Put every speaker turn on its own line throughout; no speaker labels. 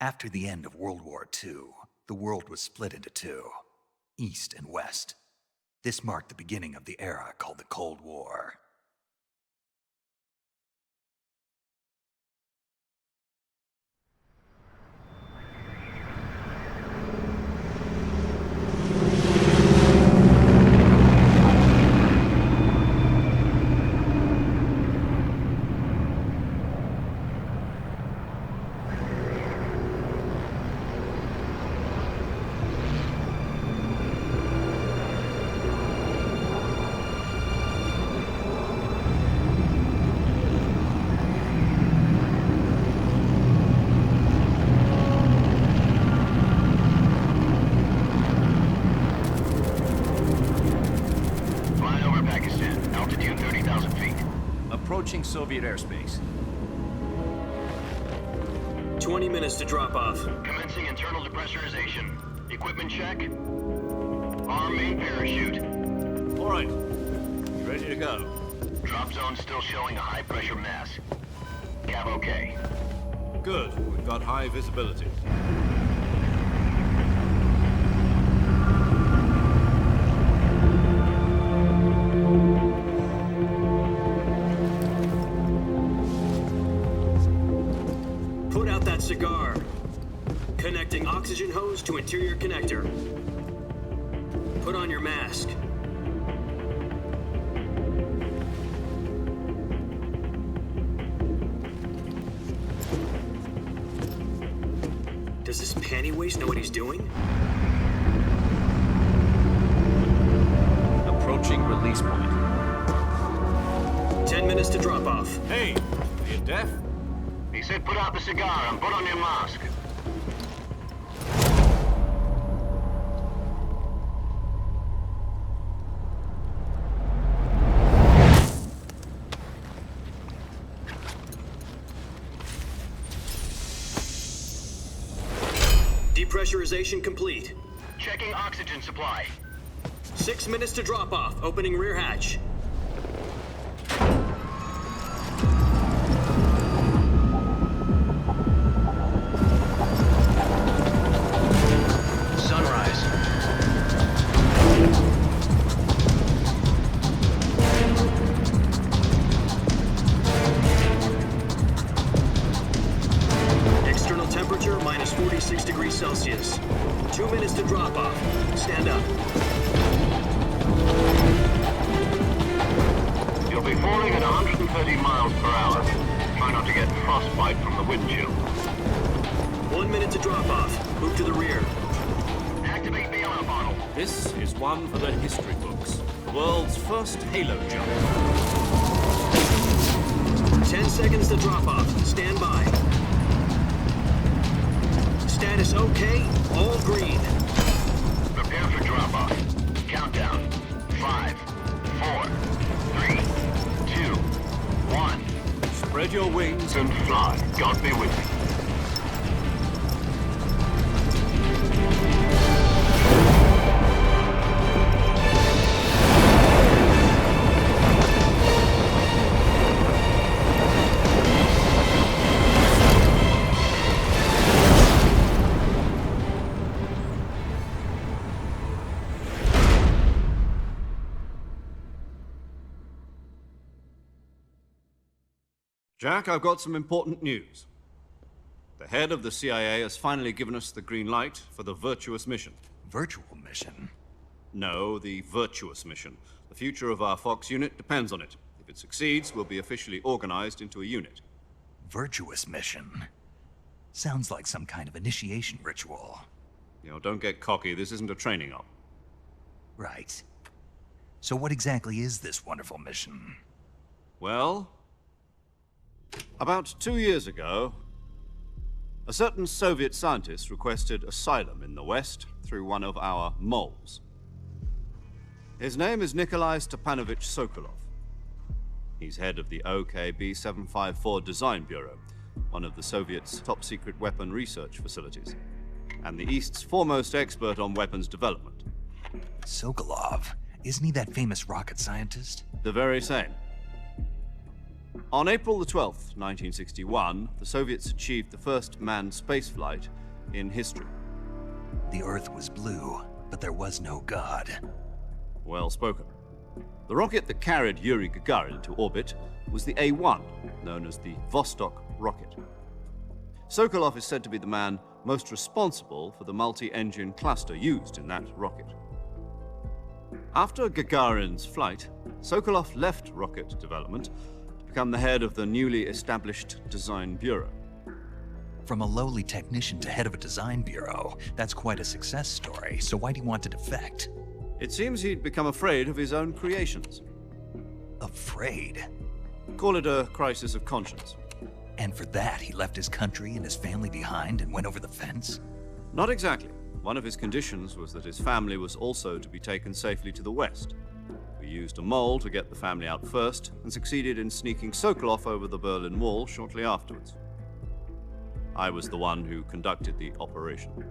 After the end of World War II, the world was split into two, East and West. This marked the beginning of the era called the Cold War.
Approaching Soviet airspace.
20 minutes to drop off.
Commencing internal depressurization. Equipment check. Arm main parachute.
All right. Ready to go.
Drop zone still showing a high pressure mass. Cav okay.
Good. We've got high visibility.
Put out that cigar. Connecting oxygen hose to interior connector. Put on your mask. Does this panty waste know what he's doing?
Approaching release point.
10 minutes to drop off.
Hey, are you deaf?
He said put out the cigar and put on your mask.
Depressurization complete.
Checking oxygen supply.
6 minutes to drop off. Opening rear hatch.
Sunrise.
External temperature minus 46 degrees Celsius. 2 minutes to drop off. Stand up.
You'll be falling at 130 miles per hour. Try not to get frostbite from the wind chill.
1 minute to drop off. Move to the rear.
Activate bailout bottle.
This is one for the history books. The world's first halo jump.
10 seconds to drop off. Stand by. Status okay. All green.
Prepare for drop-off. Countdown. 5, 4, 3, 2, 1.
Spread your wings
And fly. God be with you.
Jack, I've got some important news. The head of the CIA has finally given us the green light for the Virtuous mission.
Virtual mission?
No, the Virtuous mission. The future of our Fox unit depends on it. If it succeeds, we'll be officially organized into a unit.
Virtuous mission? Sounds like some kind of initiation ritual.
You know, don't get cocky. This isn't a training op.
Right. So what exactly is this wonderful mission?
Well, about 2 years ago, a certain Soviet scientist requested asylum in the West through one of our moles. His name is Nikolai Stepanovich Sokolov. He's head of the OKB-754 Design Bureau, one of the Soviets' top-secret weapon research facilities, and the East's foremost expert on weapons development.
Sokolov? Isn't he that famous rocket scientist?
The very same. On April the 12th, 1961, the Soviets achieved the first manned spaceflight in history.
The Earth was blue, but there was no God.
Well spoken. The rocket that carried Yuri Gagarin into orbit was the A-1, known as the Vostok rocket. Sokolov is said to be the man most responsible for the multi-engine cluster used in that rocket. After Gagarin's flight, Sokolov left rocket development to become the head of the newly established Design Bureau.
From a lowly technician to head of a design bureau, that's quite a success story, so why do you want to defect?
It seems he'd become afraid of his own creations.
Afraid?
Call it a crisis of conscience.
And for that, he left his country and his family behind and went over the fence?
Not exactly. One of his conditions was that his family was also to be taken safely to the west. We used a mole to get the family out first and succeeded in sneaking Sokolov over the Berlin Wall shortly afterwards. I was the one who conducted the operation.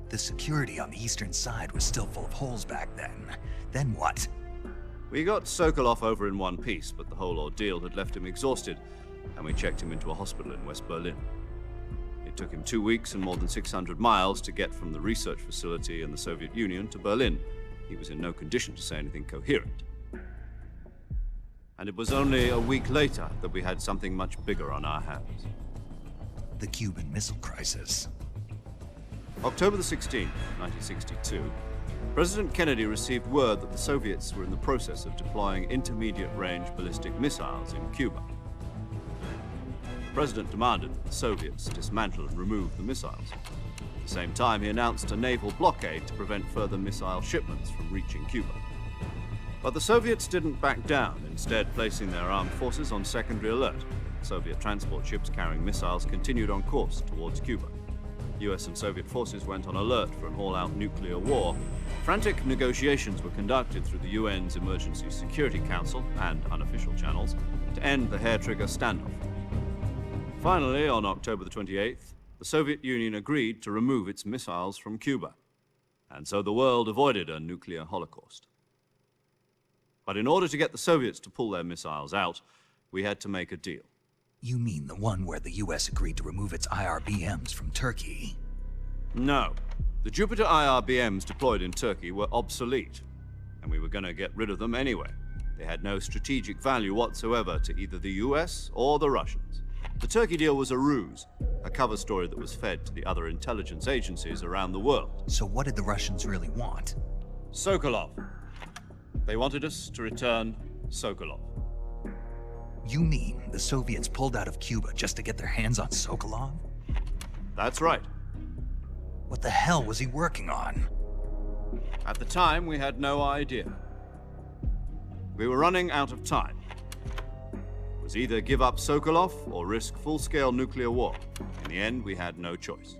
The security on the eastern side was still full of holes back then. Then what?
We got Sokolov over in one piece, but the whole ordeal had left him exhausted, and we checked him into a hospital in West Berlin. It took him 2 weeks and more than 600 miles to get from the research facility in the Soviet Union to Berlin. He was in no condition to say anything coherent. And it was only a week later that we had something much bigger on our hands.
The Cuban Missile Crisis.
October the 16th, 1962, President Kennedy received word that the Soviets were in the process of deploying intermediate-range ballistic missiles in Cuba. The President demanded that the Soviets dismantle and remove the missiles. At the same time, he announced a naval blockade to prevent further missile shipments from reaching Cuba. But the Soviets didn't back down, instead placing their armed forces on secondary alert. Soviet transport ships carrying missiles continued on course towards Cuba. US and Soviet forces went on alert for an all-out nuclear war. Frantic negotiations were conducted through the UN's Emergency Security Council and unofficial channels to end the hair-trigger standoff. Finally, on October the 28th, the Soviet Union agreed to remove its missiles from Cuba, and so the world avoided a nuclear holocaust. But in order to get the Soviets to pull their missiles out, we had to make a deal.
You mean the one where the US agreed to remove its IRBMs from Turkey?
No. The Jupiter IRBMs deployed in Turkey were obsolete, and we were going to get rid of them anyway. They had no strategic value whatsoever to either the US or the Russians. The Turkey deal was a ruse, a cover story that was fed to the other intelligence agencies around the world.
So what did the Russians really want?
Sokolov. They wanted us to return Sokolov.
You mean the Soviets pulled out of Cuba just to get their hands on Sokolov?
That's right.
What the hell was he working on?
At the time, we had no idea. We were running out of time. It was either give up Sokolov or risk full-scale nuclear war. In the end, we had no choice.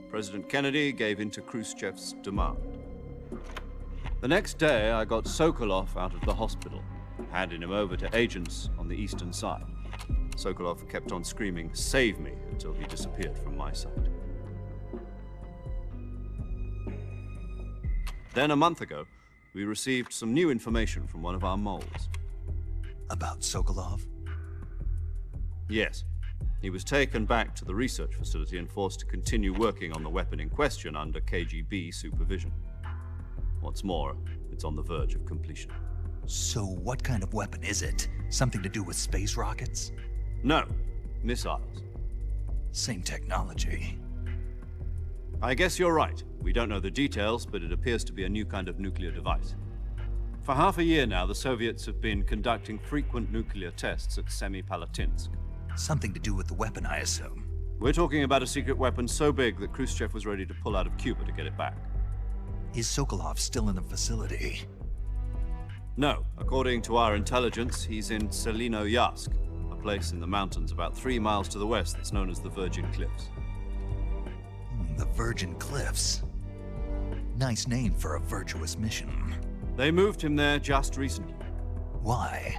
President Kennedy gave in to Khrushchev's demand. The next day, I got Sokolov out of the hospital, handing him over to agents on the eastern side. Sokolov kept on screaming, "Save me," until he disappeared from my sight. Then a month ago, we received some new information from one of our moles.
About Sokolov?
Yes. He was taken back to the research facility and forced to continue working on the weapon in question under KGB supervision. What's more, it's on the verge of completion.
So what kind of weapon is it? Something to do with space rockets?
No, missiles.
Same technology.
I guess you're right. We don't know the details, but it appears to be a new kind of nuclear device. For half a year now, the Soviets have been conducting frequent nuclear tests at Semipalatinsk.
Something to do with the weapon, I assume.
We're talking about a secret weapon so big that Khrushchev was ready to pull out of Cuba to get it back.
Is Sokolov still in the facility?
No. According to our intelligence, he's in Selinoyarsk, a place in the mountains about 3 miles to the west that's known as the Virgin Cliffs.
The Virgin Cliffs. Nice name for a virtuous mission.
They moved him there just recently.
Why?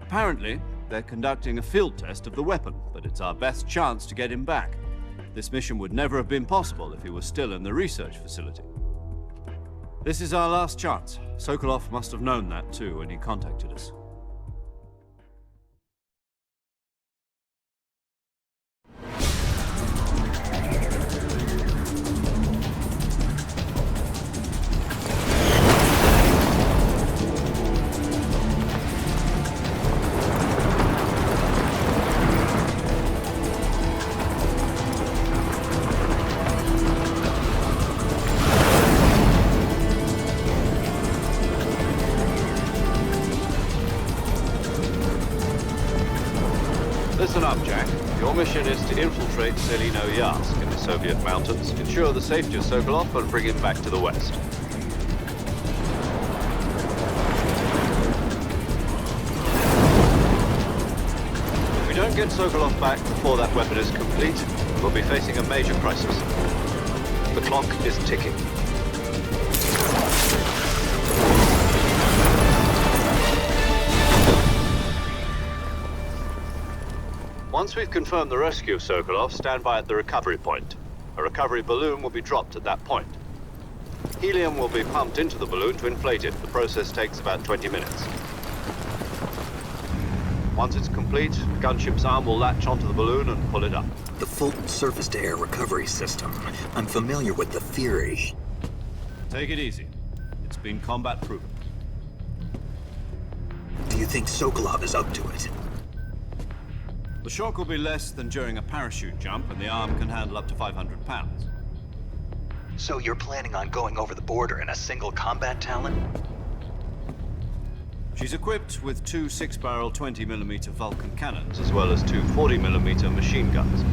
Apparently, they're conducting a field test of the weapon, but it's our best chance to get him back. This mission would never have been possible if he was still in the research facility. This is our last chance. Sokolov must have known that too when he contacted us. Listen up, Jack. Your mission is to infiltrate Selino Yask in the Soviet mountains, ensure the safety of Sokolov, and bring him back to the west. If we don't get Sokolov back before that weapon is complete, we'll be facing a major crisis. The clock is ticking. Once we've confirmed the rescue of Sokolov, stand by at the recovery point. A recovery balloon will be dropped at that point. Helium will be pumped into the balloon to inflate it. The process takes about 20 minutes. Once it's complete, the gunship's arm will latch onto the balloon and pull it up.
The Fulton surface-to-air recovery system. I'm familiar with the theory.
Take it easy. It's been combat proven.
Do you think Sokolov is up to it?
The shock will be less than during a parachute jump, and the arm can handle up to 500 pounds.
So you're planning on going over the border in a single combat Talon?
She's equipped with two 6-barrel 20mm Vulcan cannons, as well as two 40mm machine guns.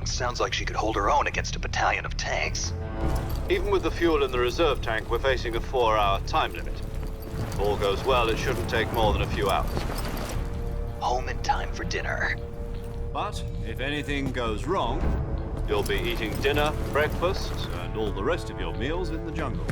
Sounds like she could hold her own against a battalion of tanks.
Even with the fuel in the reserve tank, we're facing a 4-hour time limit. If all goes well, it shouldn't take more than a few hours.
Home in time for dinner.
But if anything goes wrong, you'll be eating dinner, breakfast, and all the rest of your meals in the jungle.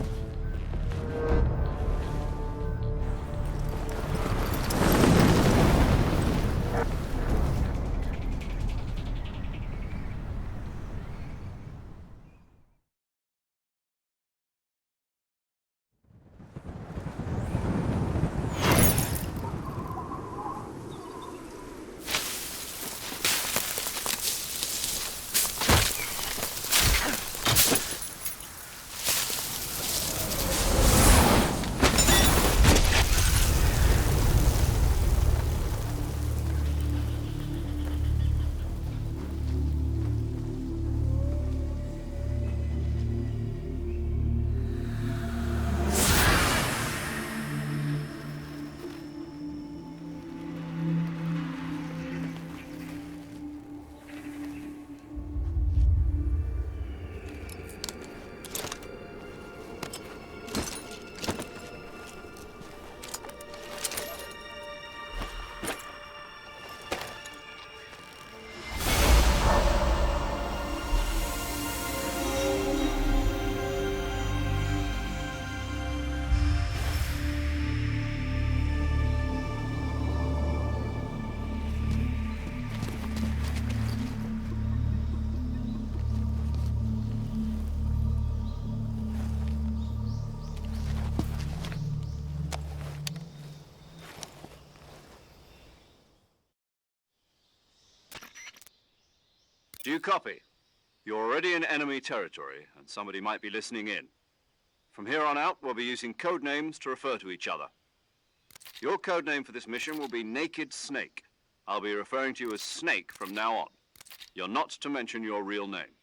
Do you copy? You're already in enemy territory, and somebody might be listening in. From here on out, we'll be using code names to refer to each other. Your code name for this mission will be Naked Snake. I'll be referring to you as Snake from now on. You're not to mention your real name.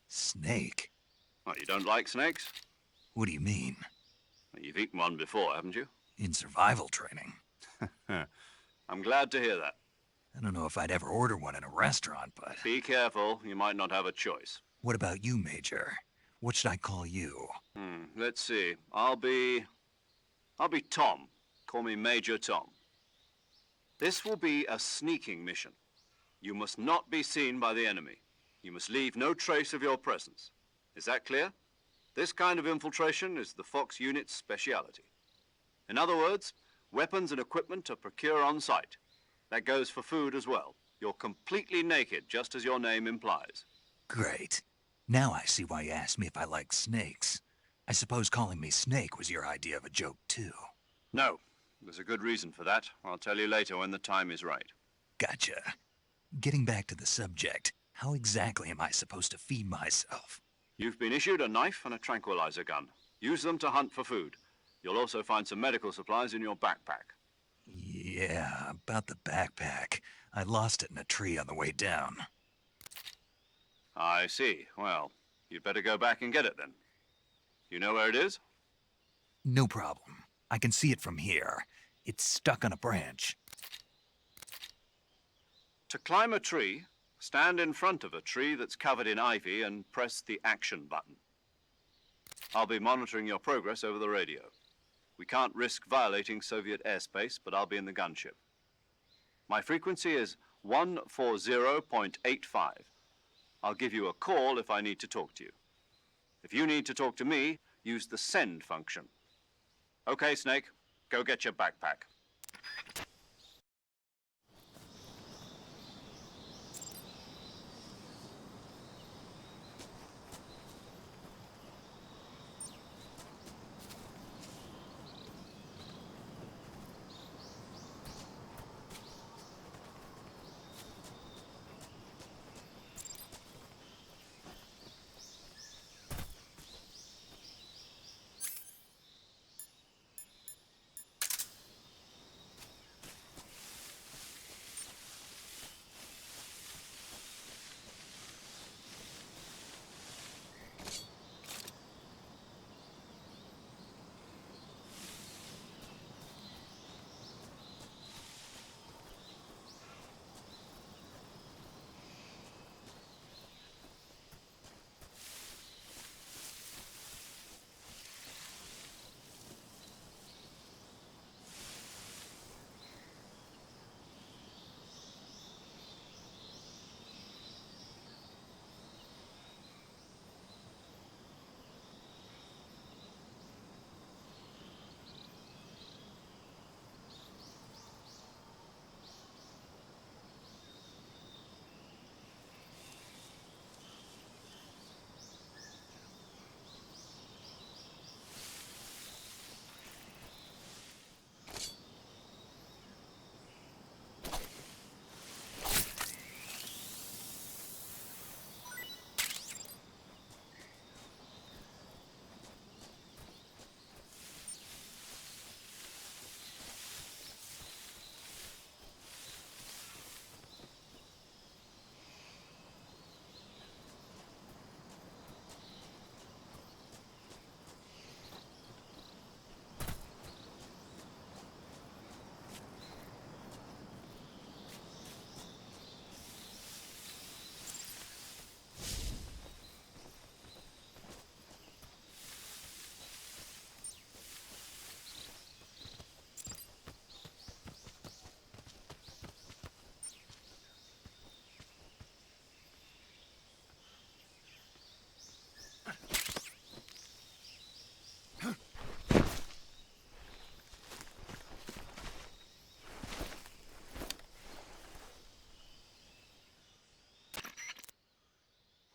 Snake?
Well, you don't like snakes?
What do you mean?
Well, you've eaten one before, haven't you?
In survival training.
I'm glad to hear that.
I don't know if I'd ever order one in a restaurant, but...
Be careful, you might not have a choice.
What about you, Major? What should I call you?
Let's see. I'll be Tom. Call me Major Tom. This will be a sneaking mission. You must not be seen by the enemy. You must leave no trace of your presence. Is that clear? This kind of infiltration is the Fox unit's speciality. In other words, weapons and equipment are procured on site. That goes for food as well. You're completely naked, just as your name implies.
Great. Now I see why you asked me if I like snakes. I suppose calling me Snake was your idea of a joke, too.
No. There's a good reason for that. I'll tell you later when the time is right.
Gotcha. Getting back to the subject, how exactly am I supposed to feed myself?
You've been issued a knife and a tranquilizer gun. Use them to hunt for food. You'll also find some medical supplies in your backpack.
Yeah, about the backpack. I lost it in a tree on the way down.
I see. Well, you'd better go back and get it then. You know where it is?
No problem. I can see it from here. It's stuck on a branch.
To climb a tree, stand in front of a tree that's covered in ivy and press the action button. I'll be monitoring your progress over the radio. We can't risk violating Soviet airspace, but I'll be in the gunship. My frequency is 140.85. I'll give you a call if I need to talk to you. If you need to talk to me, use the send function. Okay, Snake, go get your backpack.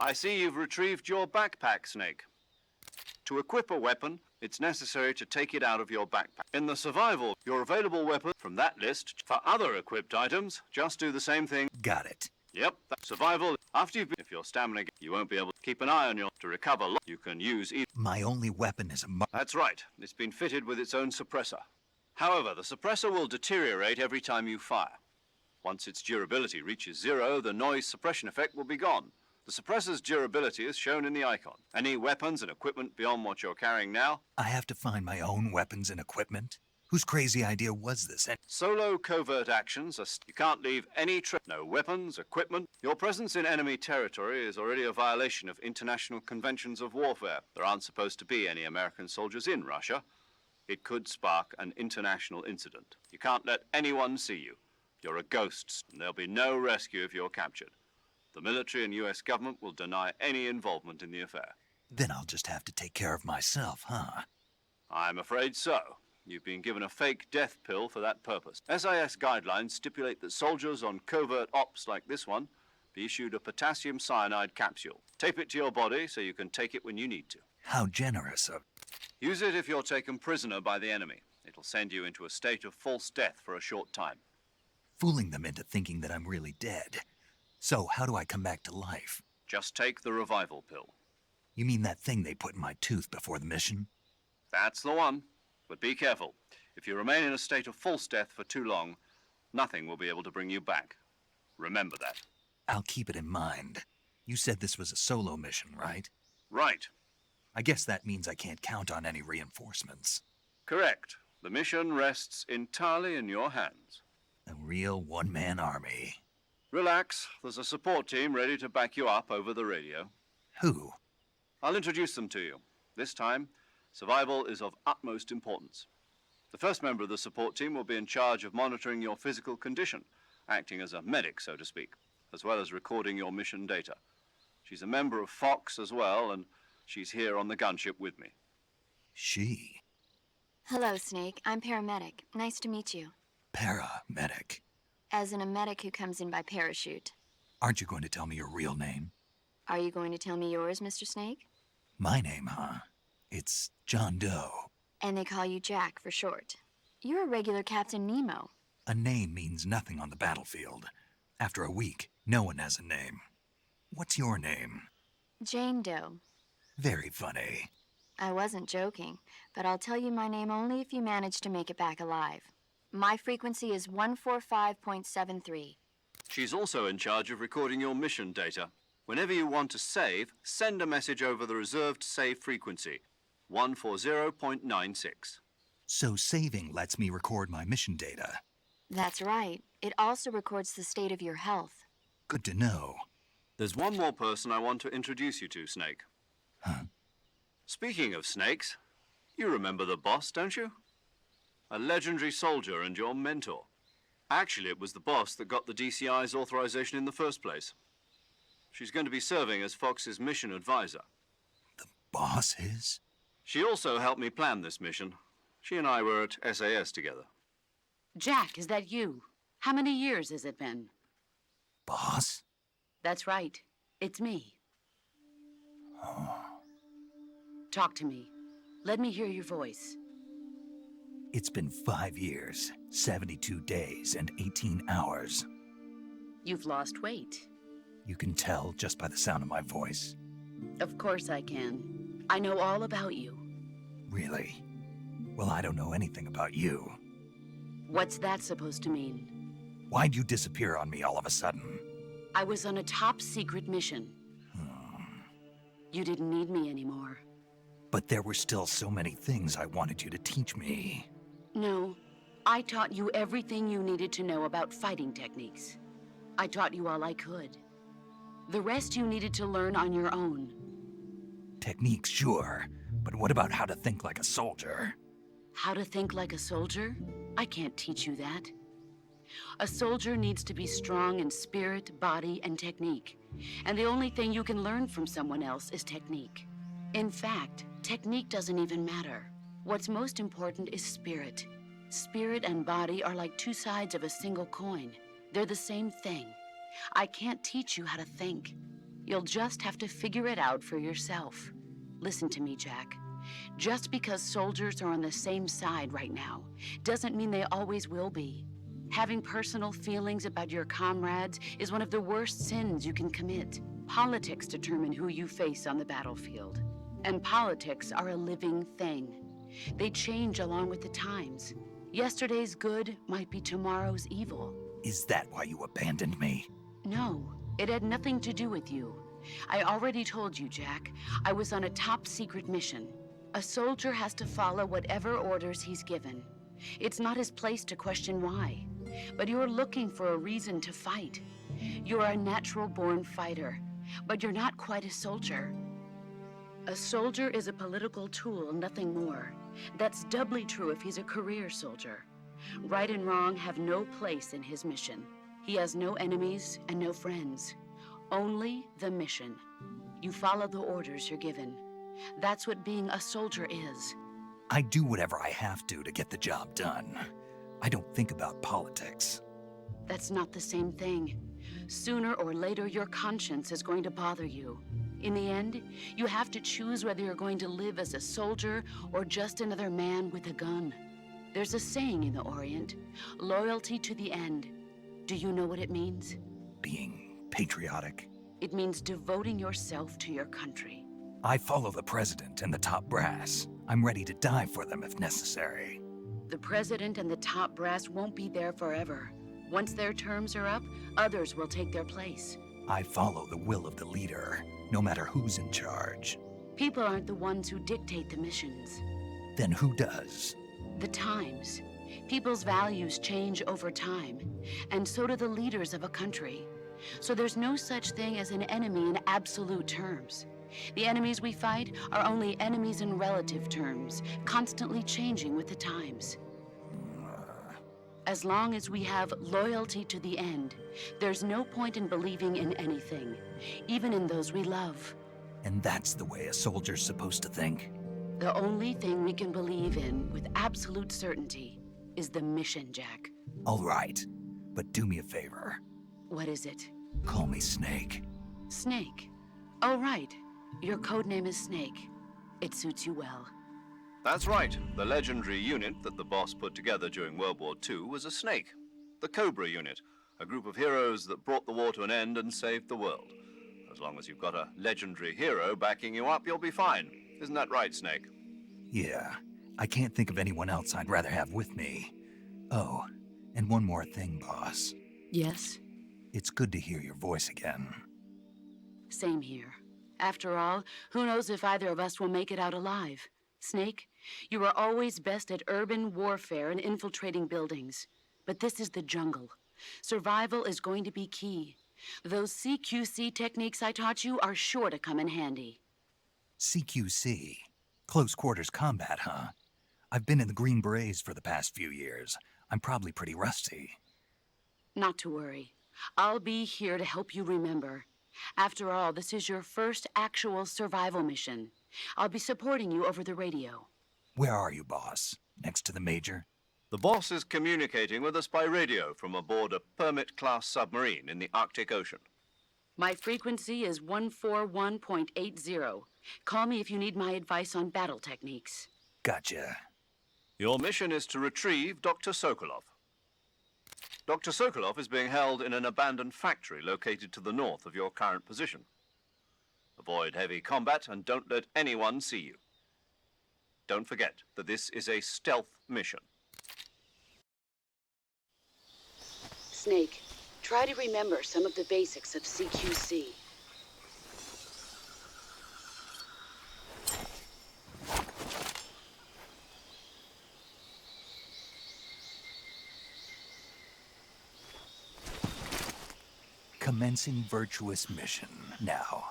I see you've retrieved your backpack, Snake. To equip a weapon, it's necessary to take it out of your backpack. In the survival, your available weapon from that list. For other equipped items, just do the same thing.
Got it.
Yep, that's survival. After you've been, if your stamina, you won't be able to keep an eye on your to recover. You can use either.
My only weapon is a
That's right. It's been fitted with its own suppressor. However, the suppressor will deteriorate every time you fire. Once its durability reaches 0, the noise suppression effect will be gone. The suppressor's durability is shown in the icon. Any weapons and equipment beyond what you're carrying now?
I have to find my own weapons and equipment? Whose crazy idea was this?
Solo covert actions are... You can't leave any trip. No weapons, equipment. Your presence in enemy territory is already a violation of international conventions of warfare. There aren't supposed to be any American soldiers in Russia. It could spark an international incident. You can't let anyone see you. You're a ghost, and there'll be no rescue if you're captured. The military and U.S. government will deny any involvement in the affair.
Then I'll just have to take care of myself, huh?
I'm afraid so. You've been given a fake death pill for that purpose. SIS guidelines stipulate that soldiers on covert ops like this one be issued a potassium cyanide capsule. Tape it to your body so you can take it when you need to.
How generous of...
Use it if you're taken prisoner by the enemy. It'll send you into a state of false death for a short time.
Fooling them into thinking that I'm really dead. So, how do I come back to life?
Just take the revival pill.
You mean that thing they put in my tooth before the mission?
That's the one. But be careful. If you remain in a state of false death for too long, nothing will be able to bring you back. Remember that.
I'll keep it in mind. You said this was a solo mission, right?
Right.
I guess that means I can't count on any reinforcements.
Correct. The mission rests entirely in your hands.
A real one-man army.
Relax. There's a support team ready to back you up over the radio.
Who?
I'll introduce them to you. This time, survival is of utmost importance. The first member of the support team will be in charge of monitoring your physical condition, acting as a medic, so to speak, as well as recording your mission data. She's a member of Fox as well, and she's here on the gunship with me.
She.
Hello, Snake. I'm paramedic. Nice to meet you.
Paramedic.
As in a medic who comes in by parachute.
Aren't you going to tell me your real name?
Are you going to tell me yours, Mr. Snake?
My name, huh? It's John Doe.
And they call you Jack for short. You're a regular Captain Nemo.
A name means nothing on the battlefield. After a week, no one has a name. What's your name?
Jane Doe.
Very funny.
I wasn't joking, but I'll tell you my name only if you manage to make it back alive. My frequency is 145.73.
She's also in charge of recording your mission data. Whenever you want to save, send a message over the reserved save frequency, 140.96.
So saving lets me record my mission data.
That's right. It also records the state of your health.
Good to know.
There's one more person I want to introduce you to, Snake.
Huh?
Speaking of snakes, you remember the boss, don't you? A legendary soldier and your mentor. Actually, it was the boss that got the DCI's authorization in the first place. She's going to be serving as Fox's mission advisor.
The boss is?
She also helped me plan this mission. She and I were at SAS together.
Jack, is that you? How many years has it been?
Boss?
That's right. It's me.
Oh.
Talk to me. Let me hear your voice.
It's been 5 years, 72 days, and 18 hours.
You've lost weight.
You can tell just by the sound of my voice.
Of course I can. I know all about you.
Really? Well, I don't know anything about you.
What's that supposed to mean?
Why'd you disappear on me all of a sudden?
I was on a top-secret mission. You didn't need me anymore.
But there were still so many things I wanted you to teach me.
No, I taught you everything you needed to know about fighting techniques. I taught you all I could. The rest you needed to learn on your own.
Techniques, sure. But what about how to think like a soldier?
How to think like a soldier? I can't teach you that. A soldier needs to be strong in spirit, body, and technique. And the only thing you can learn from someone else is technique. In fact, technique doesn't even matter. What's most important is spirit. Spirit and body are like two sides of a single coin. They're the same thing. I can't teach you how to think. You'll just have to figure it out for yourself. Listen to me, Jack. Just because soldiers are on the same side right now doesn't mean they always will be. Having personal feelings about your comrades is one of the worst sins you can commit. Politics determine who you face on the battlefield. And politics are a living thing. They change along with the times. Yesterday's good might be tomorrow's evil.
Is that why you abandoned me?
No, it had nothing to do with you. I already told you, Jack. I was on a top-secret mission. A soldier has to follow whatever orders he's given. It's not his place to question why. But you're looking for a reason to fight. You're a natural-born fighter, but you're not quite a soldier. A soldier is a political tool, nothing more. That's doubly true if he's a career soldier. Right and wrong have no place in his mission. He has no enemies and no friends. Only the mission. You follow the orders you're given. That's what being a soldier is.
I do whatever I have to get the job done. I don't think about politics.
That's not the same thing. Sooner or later, your conscience is going to bother you. In the end, you have to choose whether you're going to live as a soldier or just another man with a gun. There's a saying in the Orient, loyalty to the end. Do you know what it means?
Being patriotic.
It means devoting yourself to your country.
I follow the president and the top brass. I'm ready to die for them if necessary.
The president and the top brass won't be there forever. Once their terms are up, others will take their place.
I follow the will of the leader, no matter who's in charge.
People aren't the ones who dictate the missions.
Then who does?
The times. People's values change over time, and so do the leaders of a country. So there's no such thing as an enemy in absolute terms. The enemies we fight are only enemies in relative terms, constantly changing with the times. As long as we have loyalty to the end, there's no point in believing in anything, even in those we love.
And that's the way a soldier's supposed to think?
The only thing we can believe in with absolute certainty is the mission, Jack.
All right, but do me a favor.
What is it?
Call me Snake.
Snake. Oh, right. Your code name is Snake. It suits you well.
That's right. The legendary unit that the boss put together during World War II was a snake. The Cobra unit, a group of heroes that brought the war to an end and saved the world. As long as you've got a legendary hero backing you up, you'll be fine. Isn't that right, Snake?
Yeah, I can't think of anyone else I'd rather have with me. Oh, and one more thing, boss.
Yes?
It's good to hear your voice again.
Same here. After all, who knows if either of us will make it out alive? Snake, you are always best at urban warfare and infiltrating buildings. But this is the jungle. Survival is going to be key. Those CQC techniques I taught you are sure to come in handy.
CQC? Close quarters combat, huh? I've been in the Green Berets for the past few years. I'm probably pretty rusty.
Not to worry. I'll be here to help you remember. After all, this is your first actual survival mission. I'll be supporting you over the radio.
Where are you, boss? Next to the Major?
The boss is communicating with us by radio from aboard a Permit-class submarine in the Arctic Ocean.
My frequency is 141.80. Call me if you need my advice on battle techniques.
Gotcha.
Your mission is to retrieve Dr. Sokolov. Dr. Sokolov is being held in an abandoned factory located to the north of your current position. Avoid heavy combat and don't let anyone see you. Don't forget that this is a stealth mission.
Snake, try to remember some of the basics of CQC.
Commencing virtuous mission now.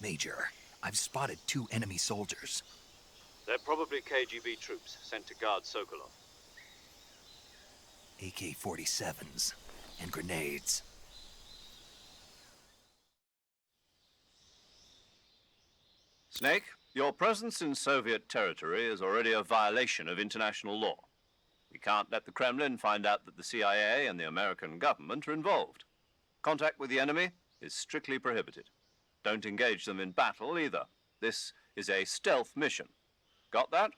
Major, I've spotted 2 enemy soldiers.
They're probably KGB troops sent to guard Sokolov.
AK-47s and grenades.
Snake, your presence in Soviet territory is already a violation of international law. We can't let the Kremlin find out that the CIA and the American government are involved. Contact with the enemy is strictly prohibited. Don't engage them in battle either. This is a stealth mission. Got that?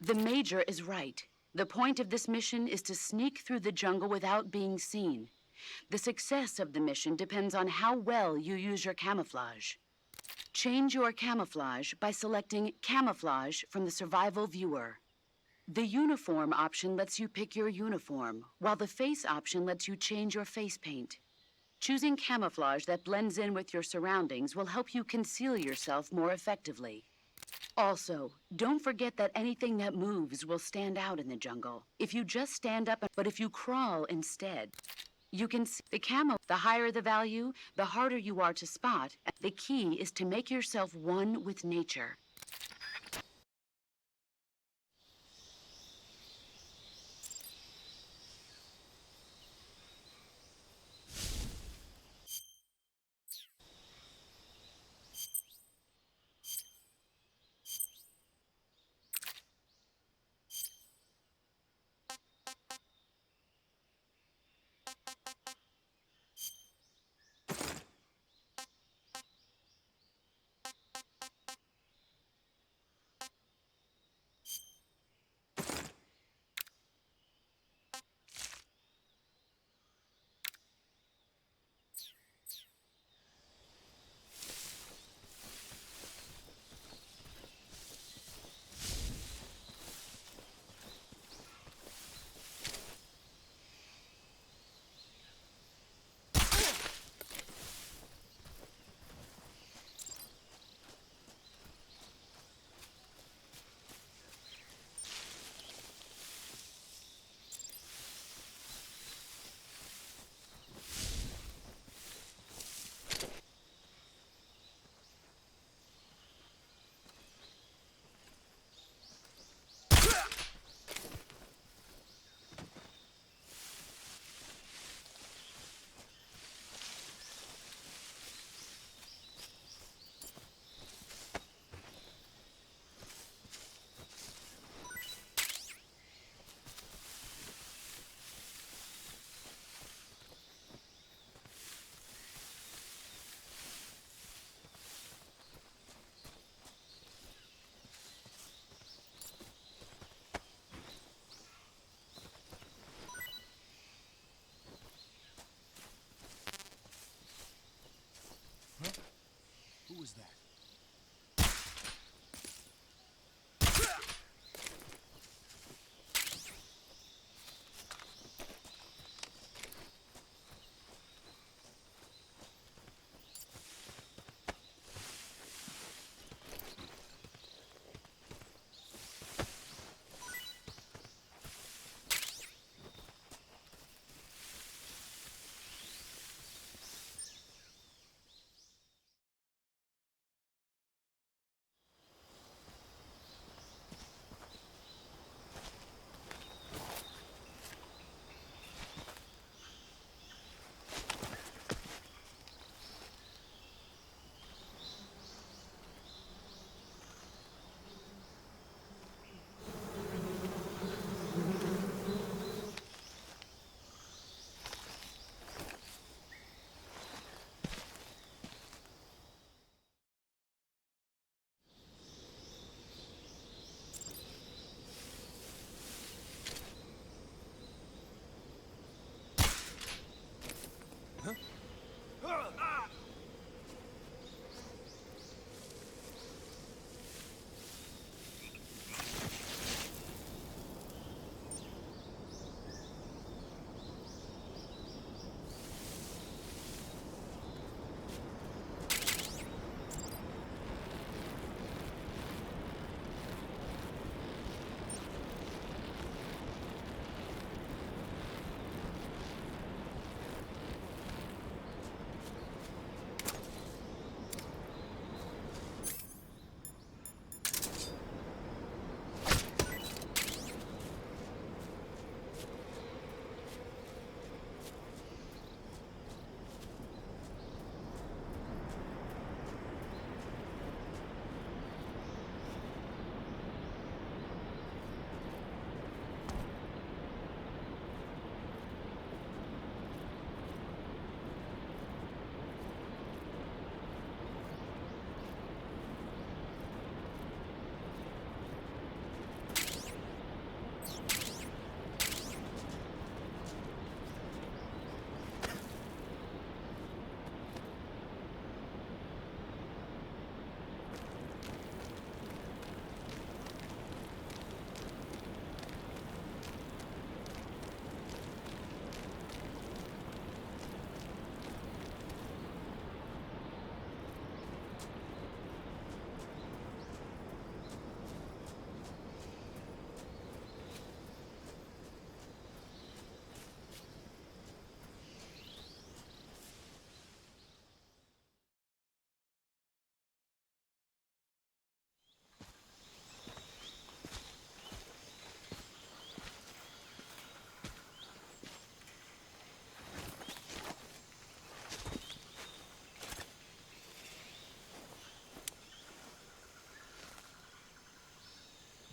The Major is right. The point of this mission is to sneak through the jungle without being seen. The success of the mission depends on how well you use your camouflage. Change your camouflage by selecting Camouflage from the Survival Viewer. The Uniform option lets you pick your uniform, while the Face option lets you change your face paint. Choosing camouflage that blends in with your surroundings will help you conceal yourself more effectively. Also, don't forget that anything that moves will stand out in the jungle. If you just stand up, but if you crawl instead, you can see the camo. The higher the value, the harder you are to spot. The key is to make yourself one with nature.
Who was that?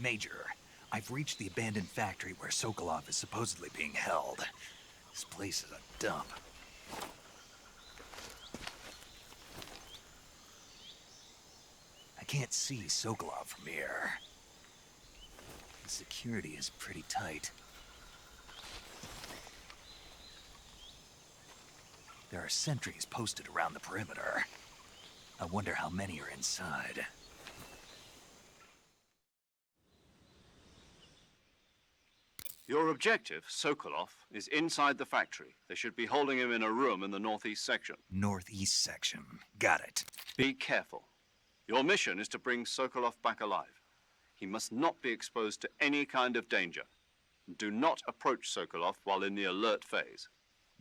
Major, I've reached the abandoned factory where Sokolov is supposedly being held. This place is a dump. I can't see Sokolov from here. The security is pretty tight. There are sentries posted around the perimeter. I wonder how many are inside.
Your objective, Sokolov, is inside the factory. They should be holding him in a room in the northeast section.
Northeast section. Got it.
Be careful. Your mission is to bring Sokolov back alive. He must not be exposed to any kind of danger. Do not approach Sokolov while in the alert phase.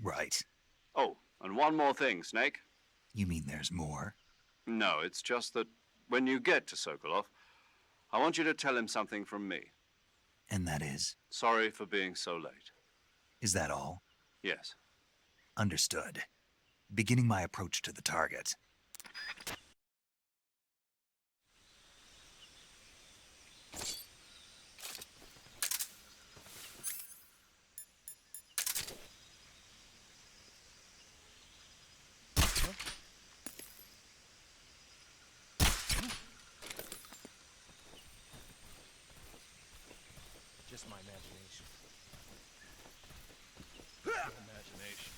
Right.
Oh, and one more thing, Snake.
You mean there's more?
No, it's just that when you get to Sokolov, I want you to tell him something from me.
And that is?
Sorry for being so late.
Is that all?
Yes.
Understood. Beginning my approach to the target.
Just my imagination. Imagination.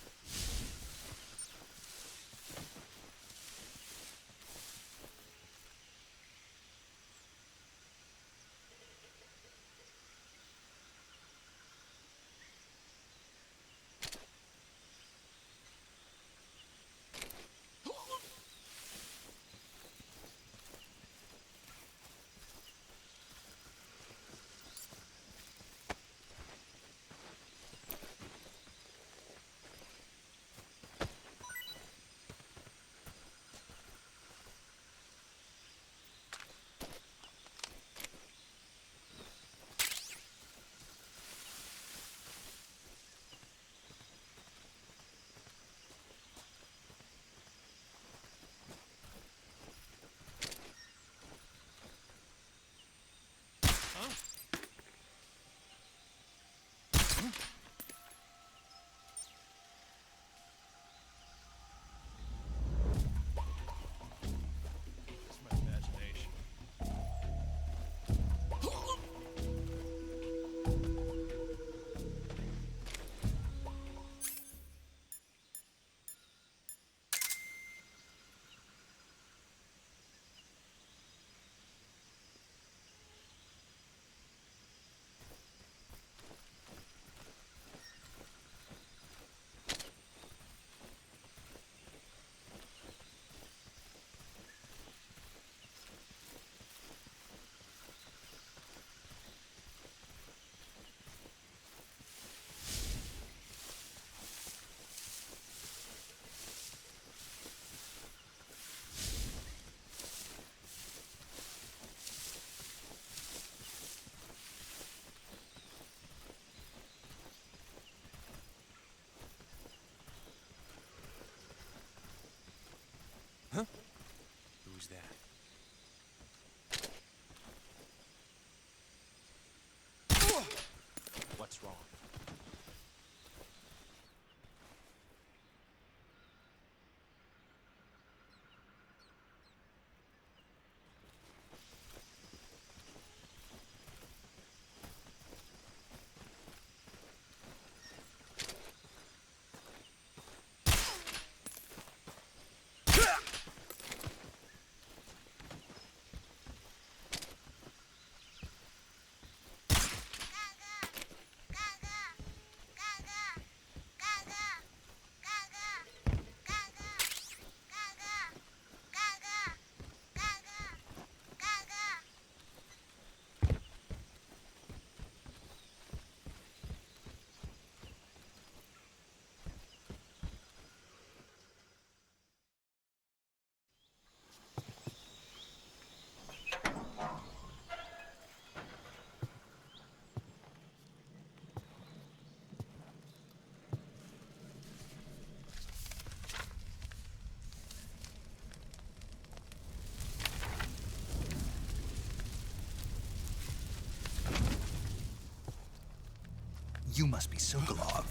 You must be Sokolov.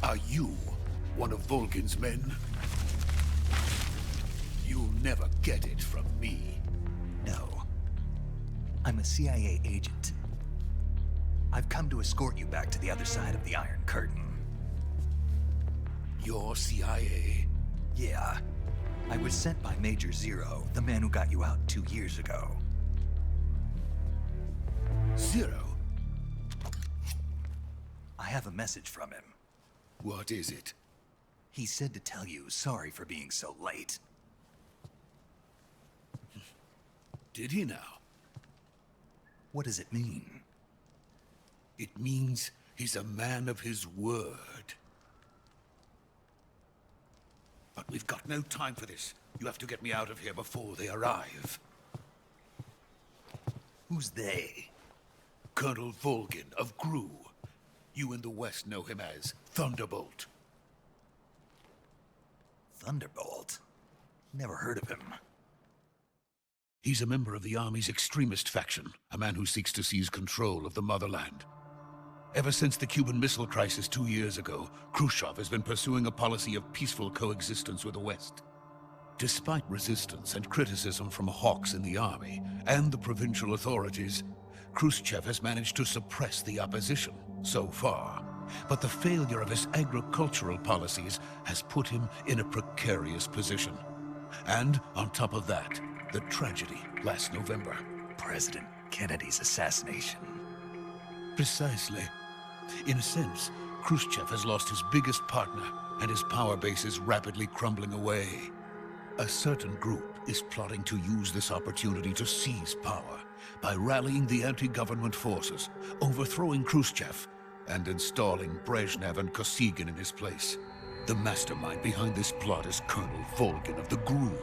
Are you one of Volgin's men? You'll never get it from me.
No. I'm a CIA agent. I've come to escort you back to the other side of the Iron Curtain.
You're CIA?
Yeah. I was sent by Major Zero, the man who got you out 2 years ago.
Zero?
I have a message from him.
What is it?
He said to tell you sorry for being so late.
Did he now?
What does it mean?
It means he's a man of his word. But we've got no time for this. You have to get me out of here before they arrive.
Who's they?
Colonel Volgin of GRU. You in the West know him as Thunderbolt.
Thunderbolt? Never heard of him.
He's a member of the Army's extremist faction, a man who seeks to seize control of the motherland. Ever since the Cuban Missile Crisis 2 years ago, Khrushchev has been pursuing a policy of peaceful coexistence with the West. Despite resistance and criticism from hawks in the army and the provincial authorities, Khrushchev has managed to suppress the opposition so far. But the failure of his agricultural policies has put him in a precarious position. And on top of that, the tragedy last November.
President Kennedy's assassination.
Precisely. In a sense, Khrushchev has lost his biggest partner, and his power base is rapidly crumbling away. A certain group is plotting to use this opportunity to seize power by rallying the anti-government forces, overthrowing Khrushchev, and installing Brezhnev and Kosygin in his place. The mastermind behind this plot is Colonel Volgin of the GRU.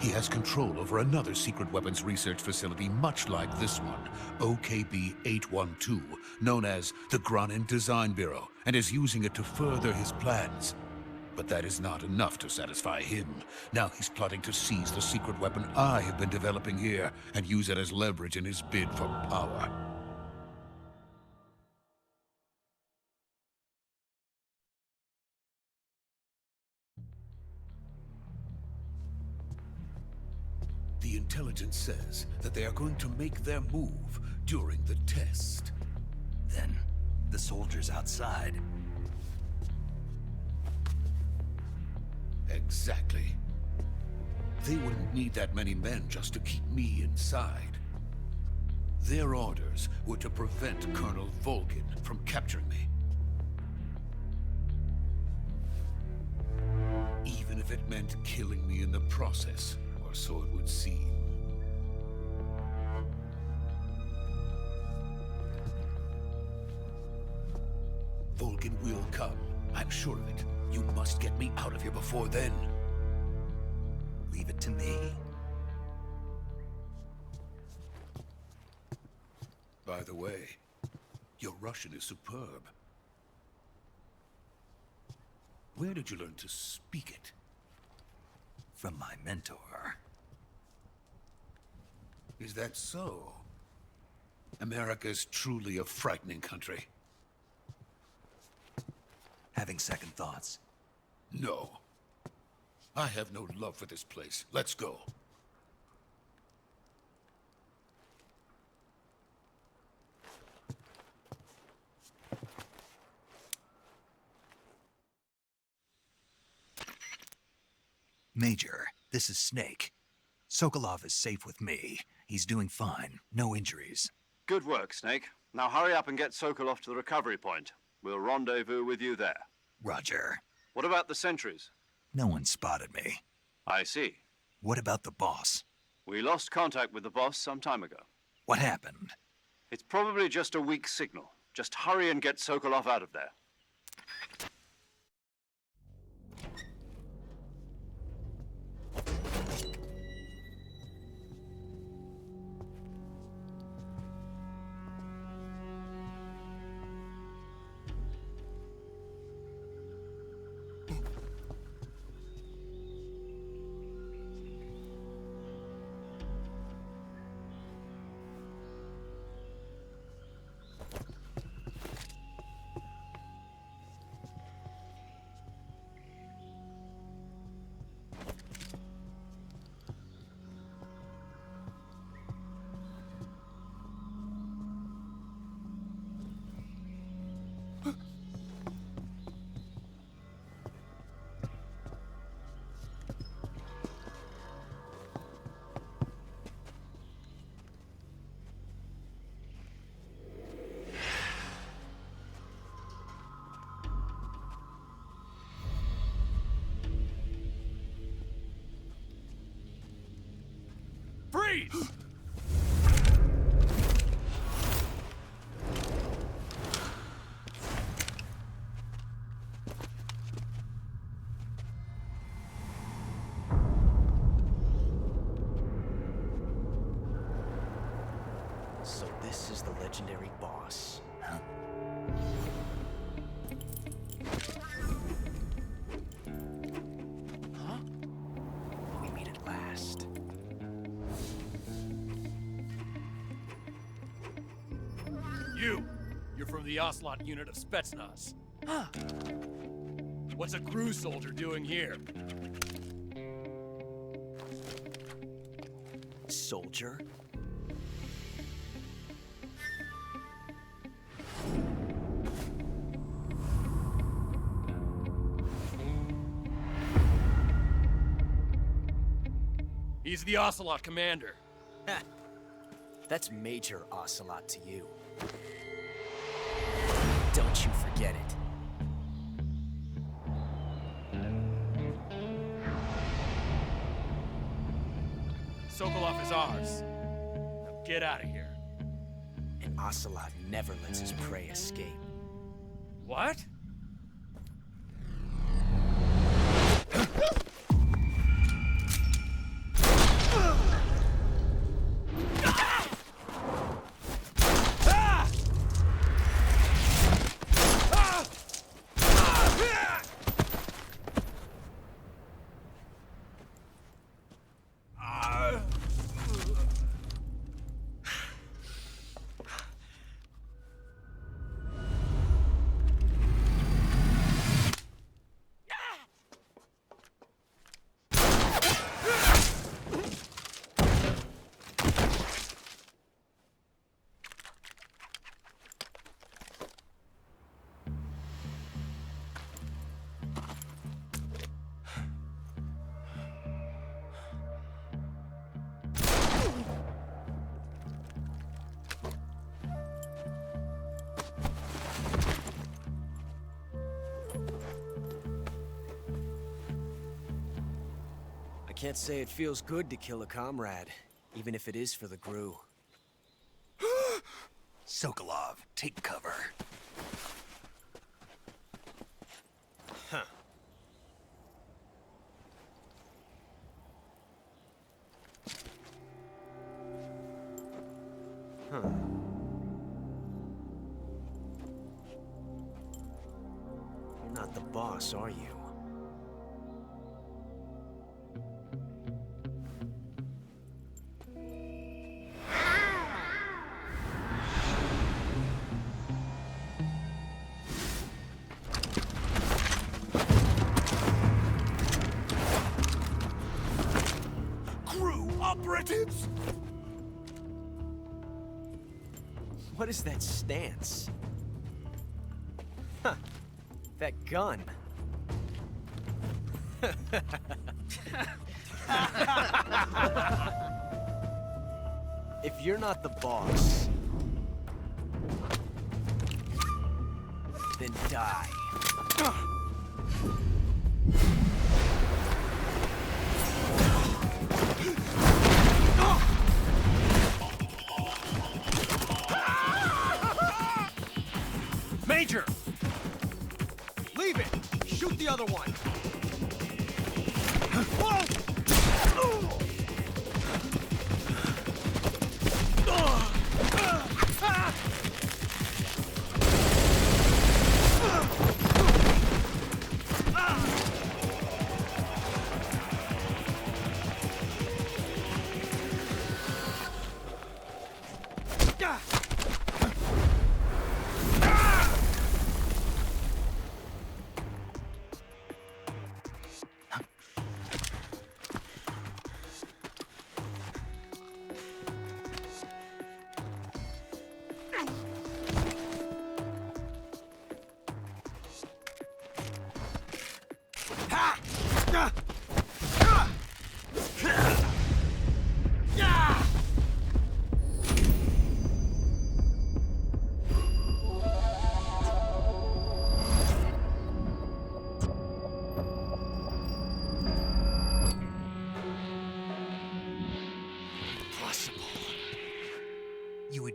He has control over another secret weapons research facility much like this one, OKB-812, known as the Granin Design Bureau, and is using it to further his plans. But that is not enough to satisfy him. Now he's plotting to seize the secret weapon I have been developing here and use it as leverage in his bid for power. The intelligence says that they are going to make their move during the test.
Then, the soldiers outside.
Exactly. They wouldn't need that many men just to keep me inside. Their orders were to prevent Colonel Volgin from capturing me. Even if it meant killing me in the process, or so it would seem. Volgin will come. I'm sure of it. You must get me out of here before then.
Leave it to me.
By the way, your Russian is superb. Where did you learn to speak it?
From my mentor.
Is that so? America's truly a frightening country.
Having second thoughts.
No. I have no love for this place. Let's go.
Major, this is Snake. Sokolov is safe with me. He's doing fine. No injuries.
Good work, Snake. Now hurry up and get Sokolov to the recovery point. We'll rendezvous with you there.
Roger.
What about the sentries?
No one spotted me.
I see.
What about the boss?
We lost contact with the boss some time ago.
What happened?
It's probably just a weak signal. Just hurry and get Sokolov out of there.
Freeze!
So this is the legendary boss. Huh? Huh? We meet at last.
You're from the Ocelot unit of Spetsnaz. Huh. What's a Gru soldier doing here?
Soldier?
He's the Ocelot commander.
That's Major Ocelot to you. Don't you forget it.
Sokolov is ours. Now get out of here.
And Ocelot never lets his prey escape.
What?
I can't say it feels good to kill a comrade, even if it is for the Gru.
Sokolov, take cover.
Huh. Huh. You're not the boss, are you?
Operatives!
What is that stance? Huh. That gun. If you're not the boss, then die.
Major! Leave it! Shoot the other one!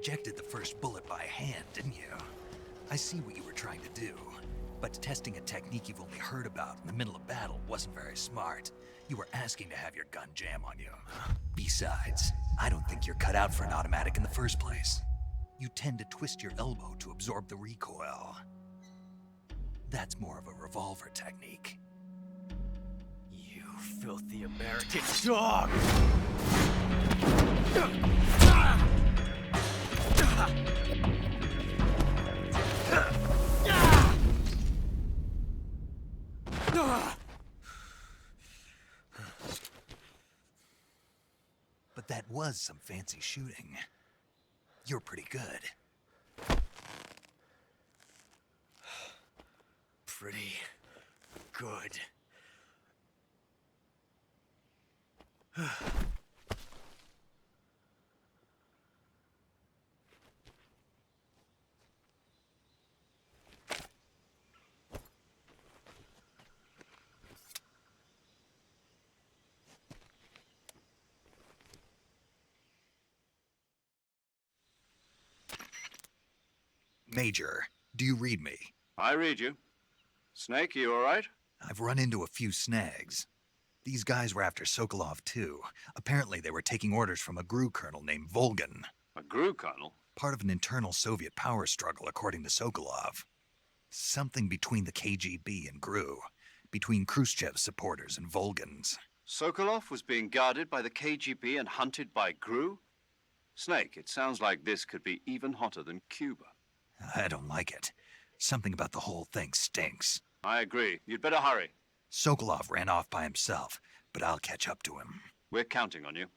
ejected the first bullet by hand, didn't you? I see what you were trying to do. But testing a technique you've only heard about in the middle of battle wasn't very smart. You were asking to have your gun jam on you. Besides, I don't think you're cut out for an automatic in the first place. You tend to twist your elbow to absorb the recoil. That's more of a revolver technique.
You filthy American dog!
But that was some fancy shooting. You're pretty good.
Pretty good.
Major, do you read me?
I read you. Snake, you all right?
I've run into a few snags. These guys were after Sokolov too. Apparently they were taking orders from a GRU colonel named Volgin.
A GRU colonel?
Part of an internal Soviet power struggle, according to Sokolov. Something between the KGB and GRU. Between Khrushchev's supporters and Volgin's.
Sokolov was being guarded by the KGB and hunted by GRU? Snake, it sounds like this could be even hotter than Cuba.
I don't like it. Something about the whole thing stinks.
I agree. You'd better hurry.
Sokolov ran off by himself, but I'll catch up to him.
We're counting on you.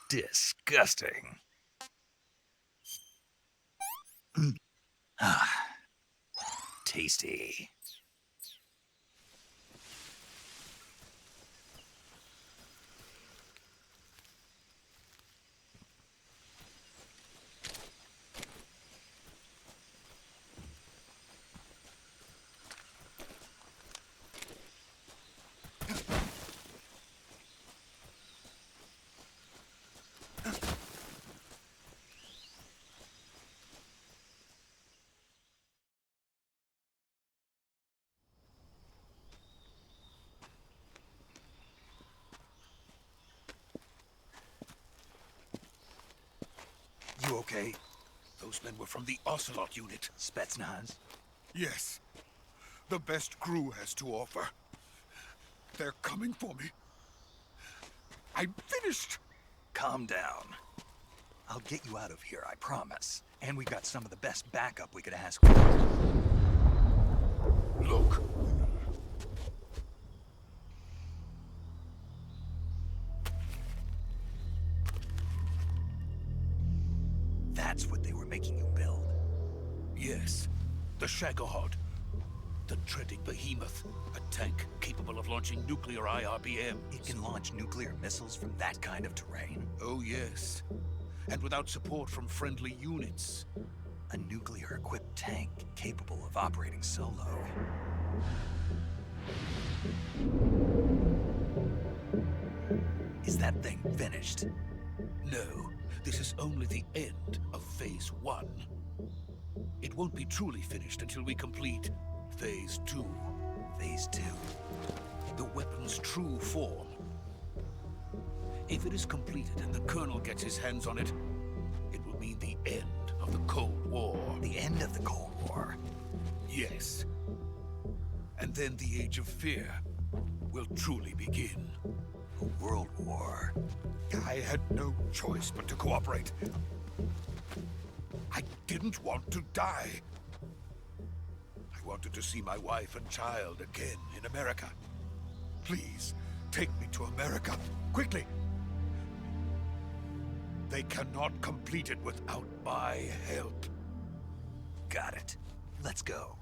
Disgusting. Tasty. You okay?
Those men were from the Ocelot unit.
Spetsnaz?
Yes. The best GRU has to offer. They're coming for me. I'm finished.
Calm down. I'll get you out of here, I promise. And we got some of the best backup we could ask for.
Look.
That's what they were making you build?
Yes. The Shagohod. The dreaded behemoth. A tank capable of launching nuclear IRBMs.
It can launch nuclear missiles from that kind of terrain?
Oh, yes. And without support from friendly units.
A nuclear-equipped tank capable of operating solo. Is that thing finished?
No. This is only the end of Phase 1. It won't be truly finished until we complete Phase 2.
Phase 2?
The weapon's true form. If it is completed and the Colonel gets his hands on it, it will mean the end of the Cold War.
The end of the Cold War?
Yes. And then the Age of Fear will truly begin.
A world war?
I had no choice but to cooperate. I didn't want to die. I wanted to see my wife and child again in America. Please, to America, quickly! They cannot complete it without my help.
Got it. Let's go.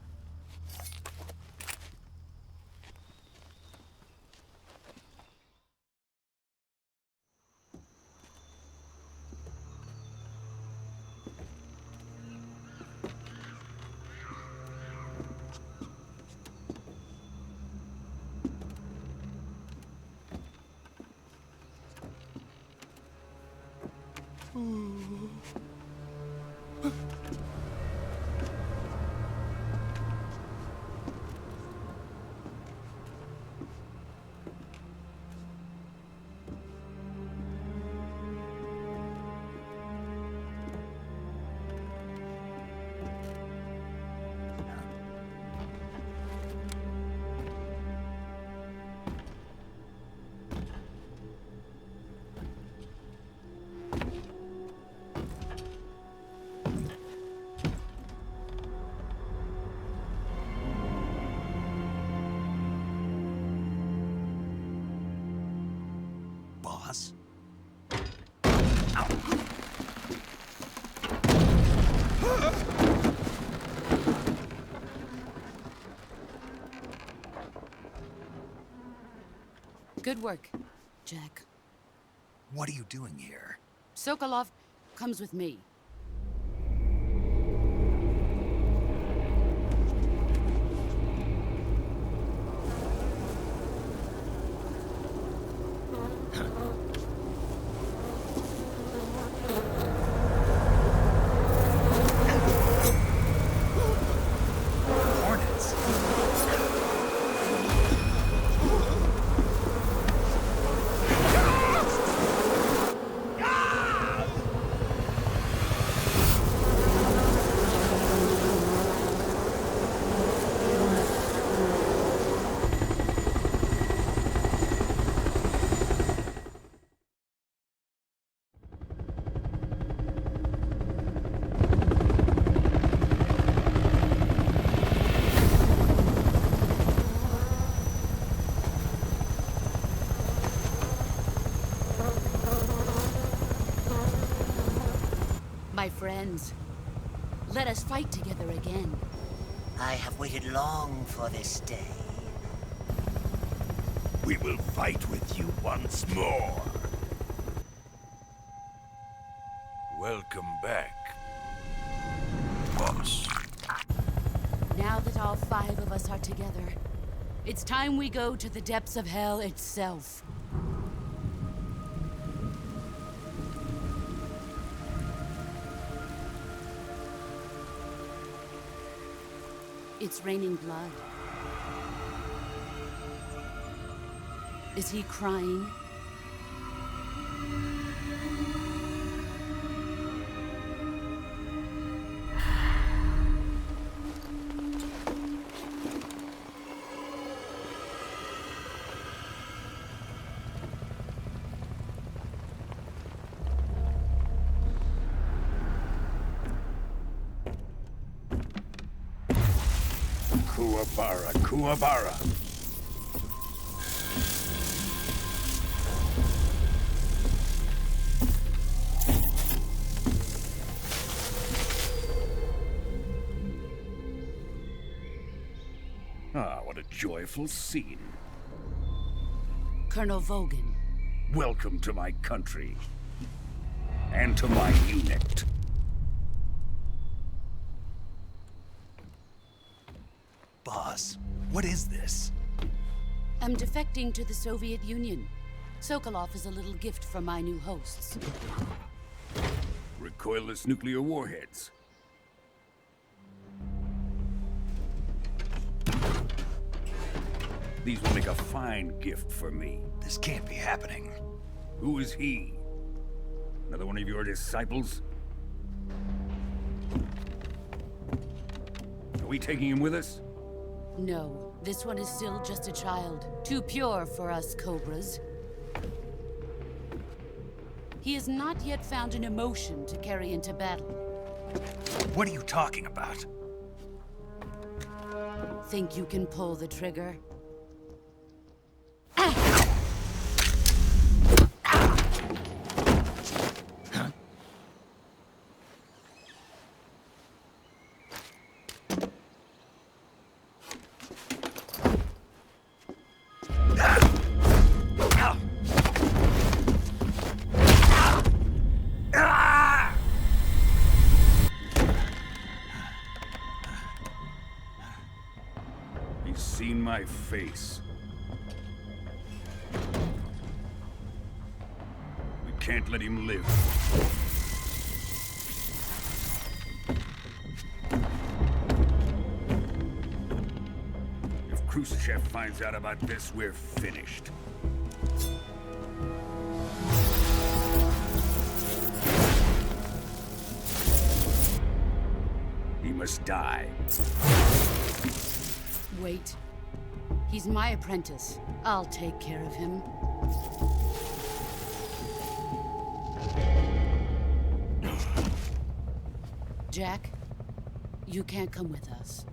Boss?
Good work, Jack.
What are you doing here?
Sokolov comes with me.
Hornets?
My friends, let us fight together again.
I have waited long for this day.
We will fight with you once more. Welcome back, boss.
Now that all 5 of us are together, it's time we go to the depths of hell itself. It's raining blood. Is he crying?
Kuwabara, Kuwabara. Ah, what a joyful scene.
Colonel Vogan.
Welcome to my country. And to my unit.
Boss, what is this?
I'm defecting to the Soviet Union. Sokolov is a little gift from my new hosts.
Recoilless nuclear warheads. These will make a fine gift for me.
This can't be happening.
Who is he? Another one of your disciples? Are we taking him with us?
No, this one is still just a child. Too pure for us Cobras. He has not yet found an emotion to carry into battle.
What are you talking about?
Think you can pull the trigger?
seen my face. We can't let him live. If Khrushchev finds out about this, we're finished. He must die.
Wait. He's my apprentice. I'll take care of him. Jack, you can't come with us.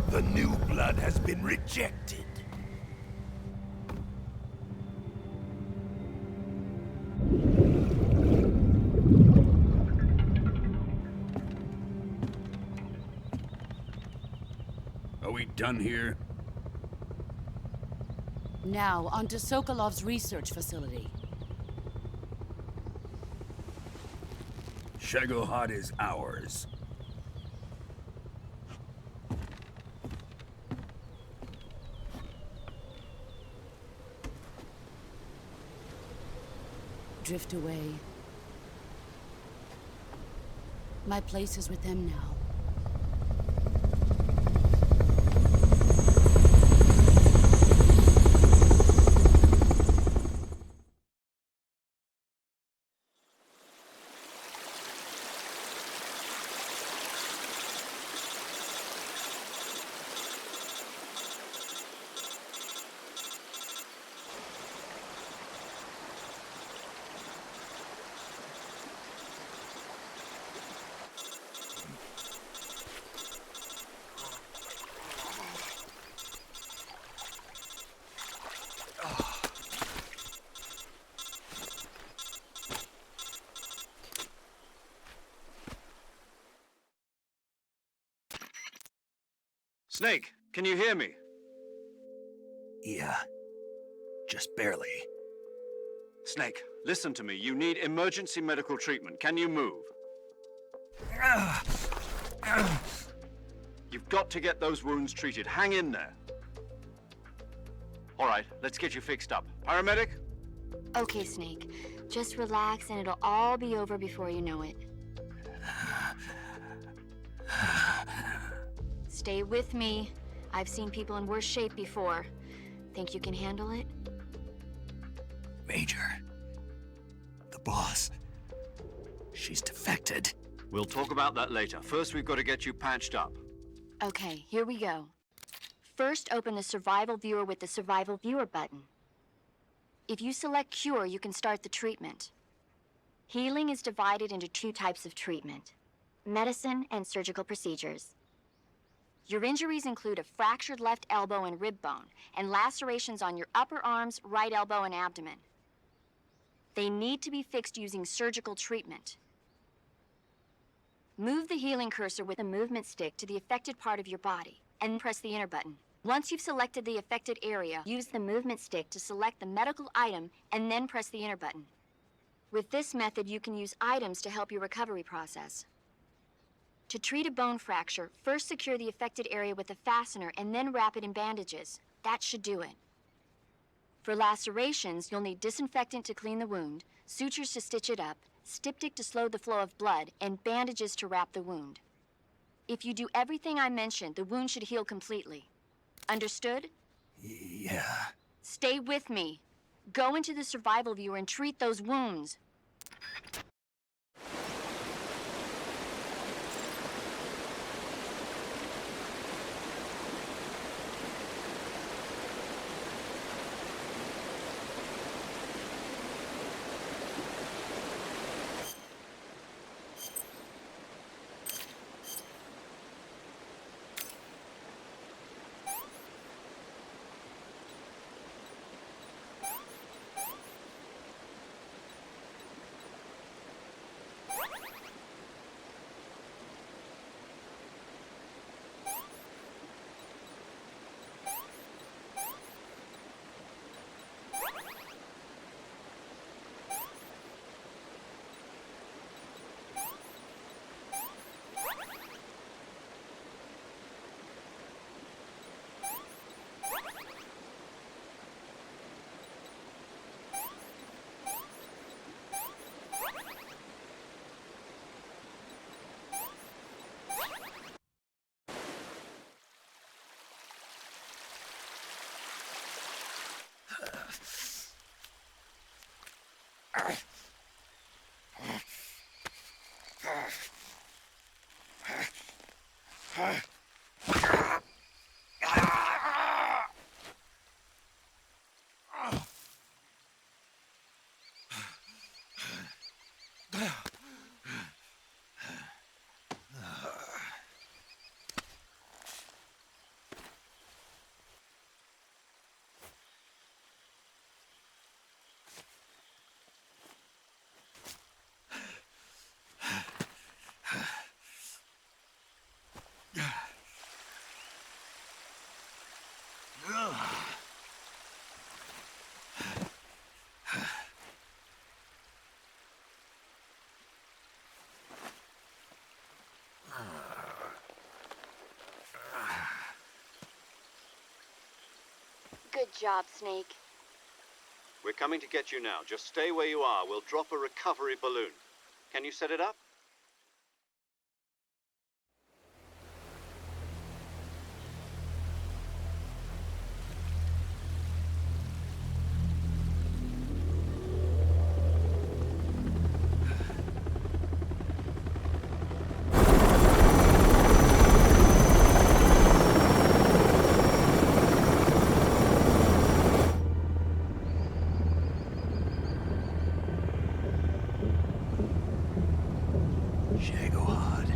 The new blood has been rejected.
Are we done here?
Now, on to Sokolov's research facility.
Shagohod is ours.
Drift away. My place is with them now.
Snake, can you hear me?
Yeah. Just barely.
Snake, listen to me. You need emergency medical treatment. Can you move? You've got to get those wounds treated. Hang in there. All right, let's get you fixed up. Paramedic?
Okay, Snake. Just relax and it'll all be over before you know it. Stay with me. I've seen people in worse shape before. Think you can handle it?
Major. The boss. She's defected.
We'll talk about that later. First, we've got to get you patched up.
Okay, here we go. First, open the Survival Viewer with the Survival Viewer button. If you select Cure, you can start the treatment. Healing is divided into two types of treatment: medicine and surgical procedures. Your injuries include a fractured left elbow and rib bone, and lacerations on your upper arms, right elbow, and abdomen. They need to be fixed using surgical treatment. Move the healing cursor with the movement stick to the affected part of your body, and press the enter button. Once you've selected the affected area, use the movement stick to select the medical item, and then press the enter button. With this method, you can use items to help your recovery process. To treat a bone fracture, first secure the affected area with a fastener and then wrap it in bandages. That should do it. For lacerations, you'll need disinfectant to clean the wound, sutures to stitch it up, styptic to slow the flow of blood, and bandages to wrap the wound. If you do everything I mentioned, the wound should heal completely. Understood?
Yeah.
Stay with me. Go into the Survival Viewer and treat those wounds. Good job, Snake.
We're coming to get you now. Just stay where you are. We'll drop a recovery balloon. Can you set it up?
Shagohod.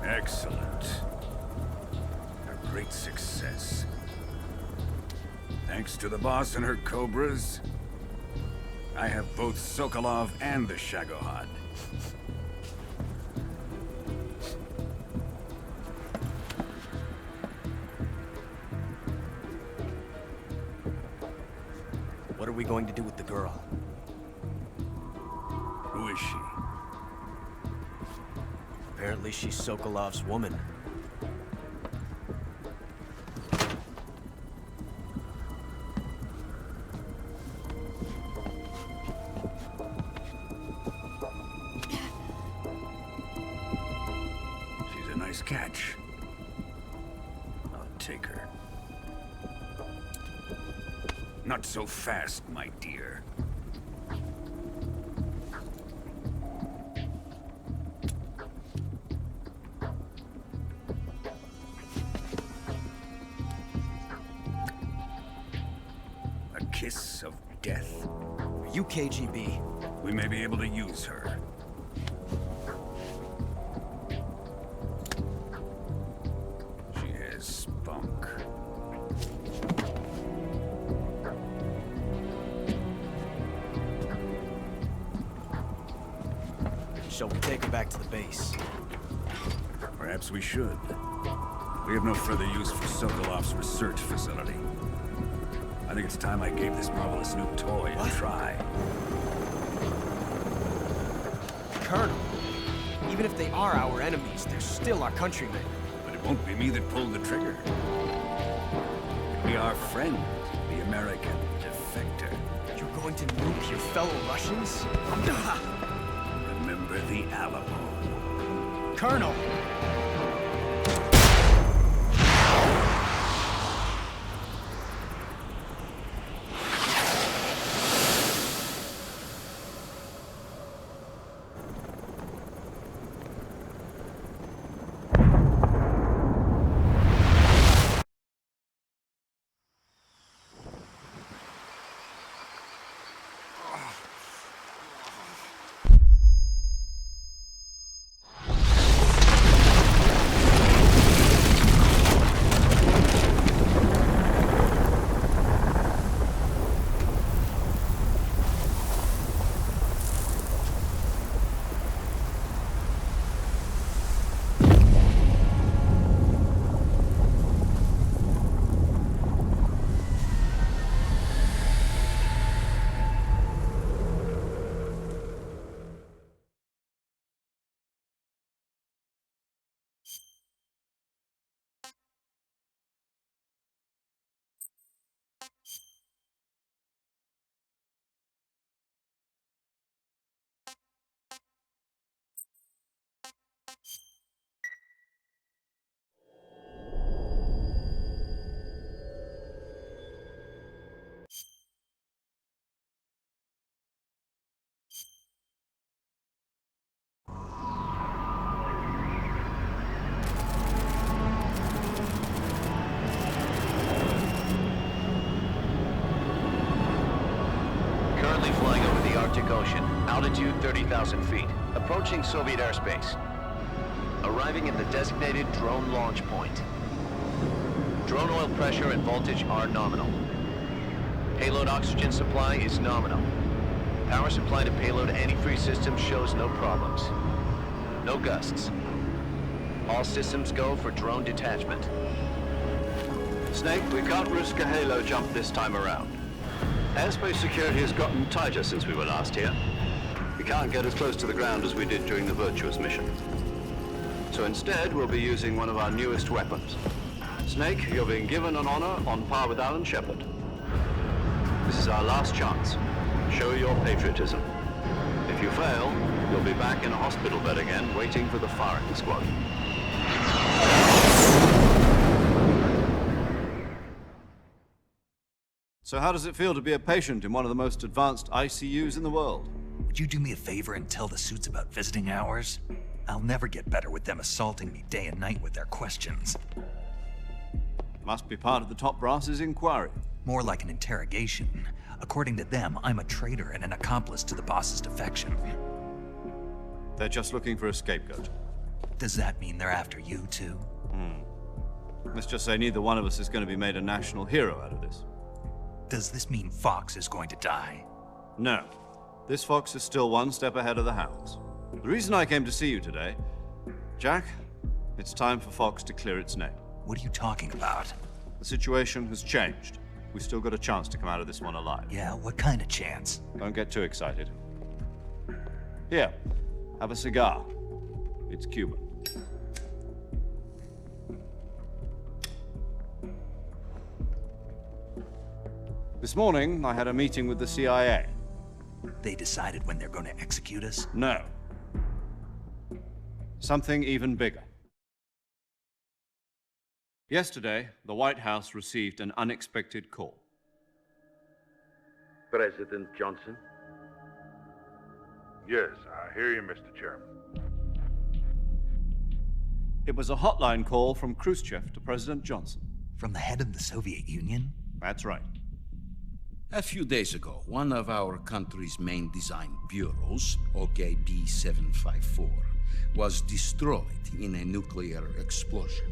Excellent. A great success. Thanks to the boss and her cobras, I have both Sokolov and the Shagohod.
What are we going to do with the girl?
Who is she?
Apparently she's Sokolov's woman.
She's a nice catch. I'll take her. Not so fast, my dear. A kiss of death.
Are you KGB?
We may be able to use her. She has spunk.
Shall we take her back to the base?
Perhaps we should. We have no further use for Sokolov's research facility. I think it's time I gave this marvelous new toy a try.
Colonel, even if they are our enemies, they're still our countrymen.
But it won't be me that pulled the trigger. It'll be our friend, the American defector.
You're going to nuke your fellow Russians?
Remember the Alamo.
Colonel!
Currently flying over the Arctic Ocean, altitude 30,000 feet, approaching Soviet airspace. Arriving at the designated drone launch point. Drone oil pressure and voltage are nominal. Payload oxygen supply is nominal. Power supply to payload antifreeze system shows no problems. No gusts. All systems go for drone detachment.
Snake, we can't risk a halo jump this time around. Airspace security has gotten tighter since we were last here. We can't get as close to the ground as we did during the Virtuous mission. So instead, we'll be using one of our newest weapons. Snake, you're being given an honor on par with Alan Shepard. This is our last chance. Show your patriotism. If you fail, you'll be back in a hospital bed again, waiting for the firing squad. So how does it feel to be a patient in one of the most advanced ICUs in the world?
Would you do me a favor and tell the suits about visiting hours? I'll never get better with them assaulting me day and night with their questions.
Must be part of the top brass's inquiry.
More like an interrogation. According to them, I'm a traitor and an accomplice to the boss's defection.
They're just looking for a scapegoat.
Does that mean they're after you, too?
Let's just say neither one of us is going to be made a national hero out of this.
Does this mean Fox is going to die?
No. This Fox is still one step ahead of the Hounds. The reason I came to see you today, Jack, it's time for Fox to clear its name.
What are you talking about?
The situation has changed. We've still got a chance to come out of this one alive.
Yeah, what kind of chance?
Don't get too excited. Here, have a cigar. It's Cuban. This morning, I had a meeting with the CIA.
They decided when they're going to execute us?
No. Something even bigger. Yesterday, the White House received an unexpected call.
President Johnson?
Yes, I hear you, Mr. Chairman.
It was a hotline call from Khrushchev to President Johnson.
From the head of the Soviet Union?
That's right.
A few days ago, one of our country's main design bureaus, OKB 754, was destroyed in a nuclear explosion.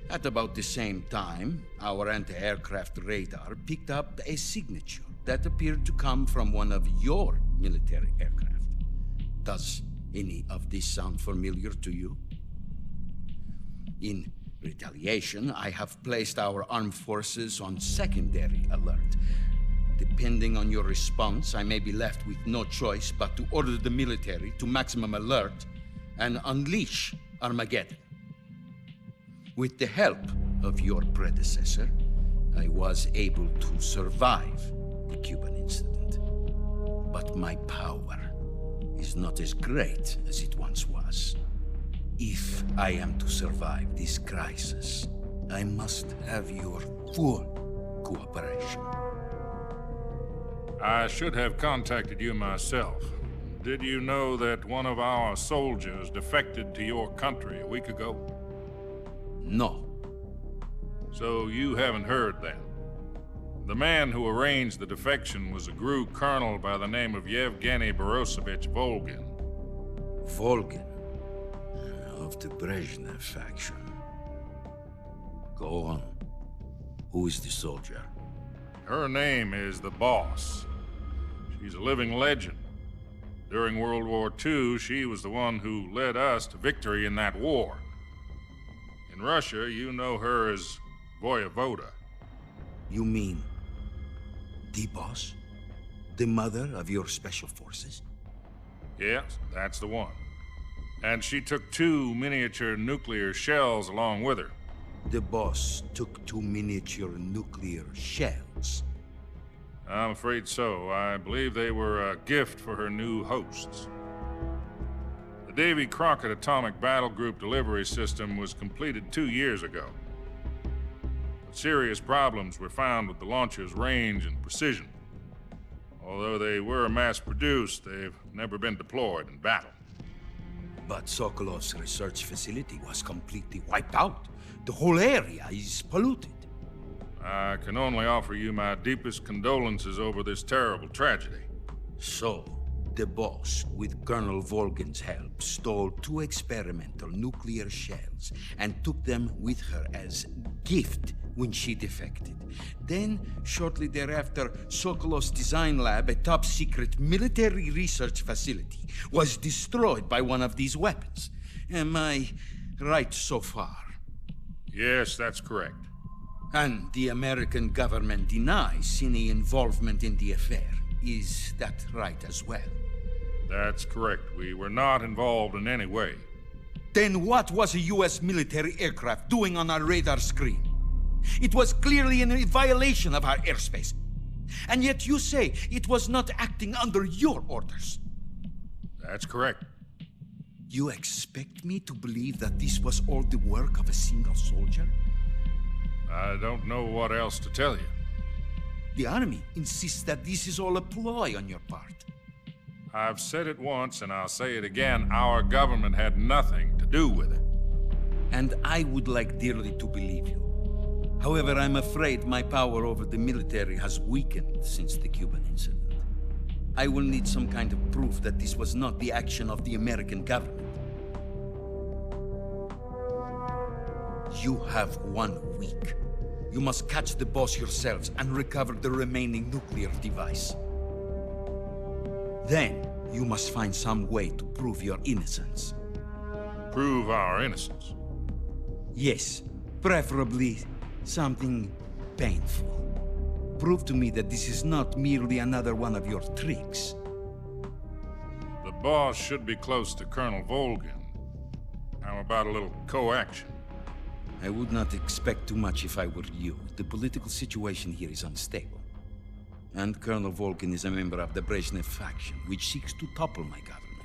At about the same time, our anti-aircraft radar picked up a signature that appeared to come from one of your military aircraft. Does any of this sound familiar to you? In retaliation, I have placed our armed forces on secondary alert. Depending on your response, I may be left with no choice but to order the military to maximum alert and unleash Armageddon. With the help of your predecessor, I was able to survive the Cuban incident. But my power is not as great as it once was. If I am to survive this crisis, I must have your full cooperation.
I should have contacted you myself. Did you know that one of our soldiers defected to your country a week ago?
No.
So you haven't heard then. The man who arranged the defection was a GRU colonel by the name of Yevgeny Borosovich Volgin.
Volgin, of the Brezhnev faction. Go on. Who is the soldier?
Her name is the Boss. She's a living legend. During World War II, she was the one who led us to victory in that war. In Russia, you know her as Voyevoda.
You mean the Boss? The mother of your special forces?
Yes, that's the one. And she took 2 miniature nuclear shells along with her.
The Boss took 2 miniature nuclear shells.
I'm afraid so. I believe they were a gift for her new hosts. The Davy Crockett Atomic Battle Group delivery system was completed 2 years ago. But serious problems were found with the launcher's range and precision. Although they were mass-produced, they've never been deployed in battle.
But Sokolov's research facility was completely wiped out. The whole area is polluted.
I can only offer you my deepest condolences over this terrible tragedy.
So, the Boss, with Colonel Volgin's help, stole 2 experimental nuclear shells and took them with her as gift when she defected. Then, shortly thereafter, Sokolov's design lab, a top-secret military research facility, was destroyed by one of these weapons. Am I right so far?
Yes, that's correct.
And the American government denies any involvement in the affair. Is that right as well?
That's correct. We were not involved in any way.
Then what was a U.S. military aircraft doing on our radar screen? It was clearly in violation of our airspace. And yet you say it was not acting under your orders.
That's correct.
You expect me to believe that this was all the work of a single soldier?
I don't know what else to tell you.
The Army insists that this is all a ploy on your part.
I've said it once and I'll say it again. Our government had nothing to do with it.
And I would like dearly to believe you. However, I'm afraid my power over the military has weakened since the Cuban incident. I will need some kind of proof that this was not the action of the American government. You have 1 week. You must catch the Boss yourselves and recover the remaining nuclear device. Then, you must find some way to prove your innocence.
Prove our innocence?
Yes, preferably something painful. Prove to me that this is not merely another one of your tricks.
The Boss should be close to Colonel Volgin. How about a little co-action?
I would not expect too much if I were you. The political situation here is unstable. And Colonel Volgin is a member of the Brezhnev faction, which seeks to topple my government.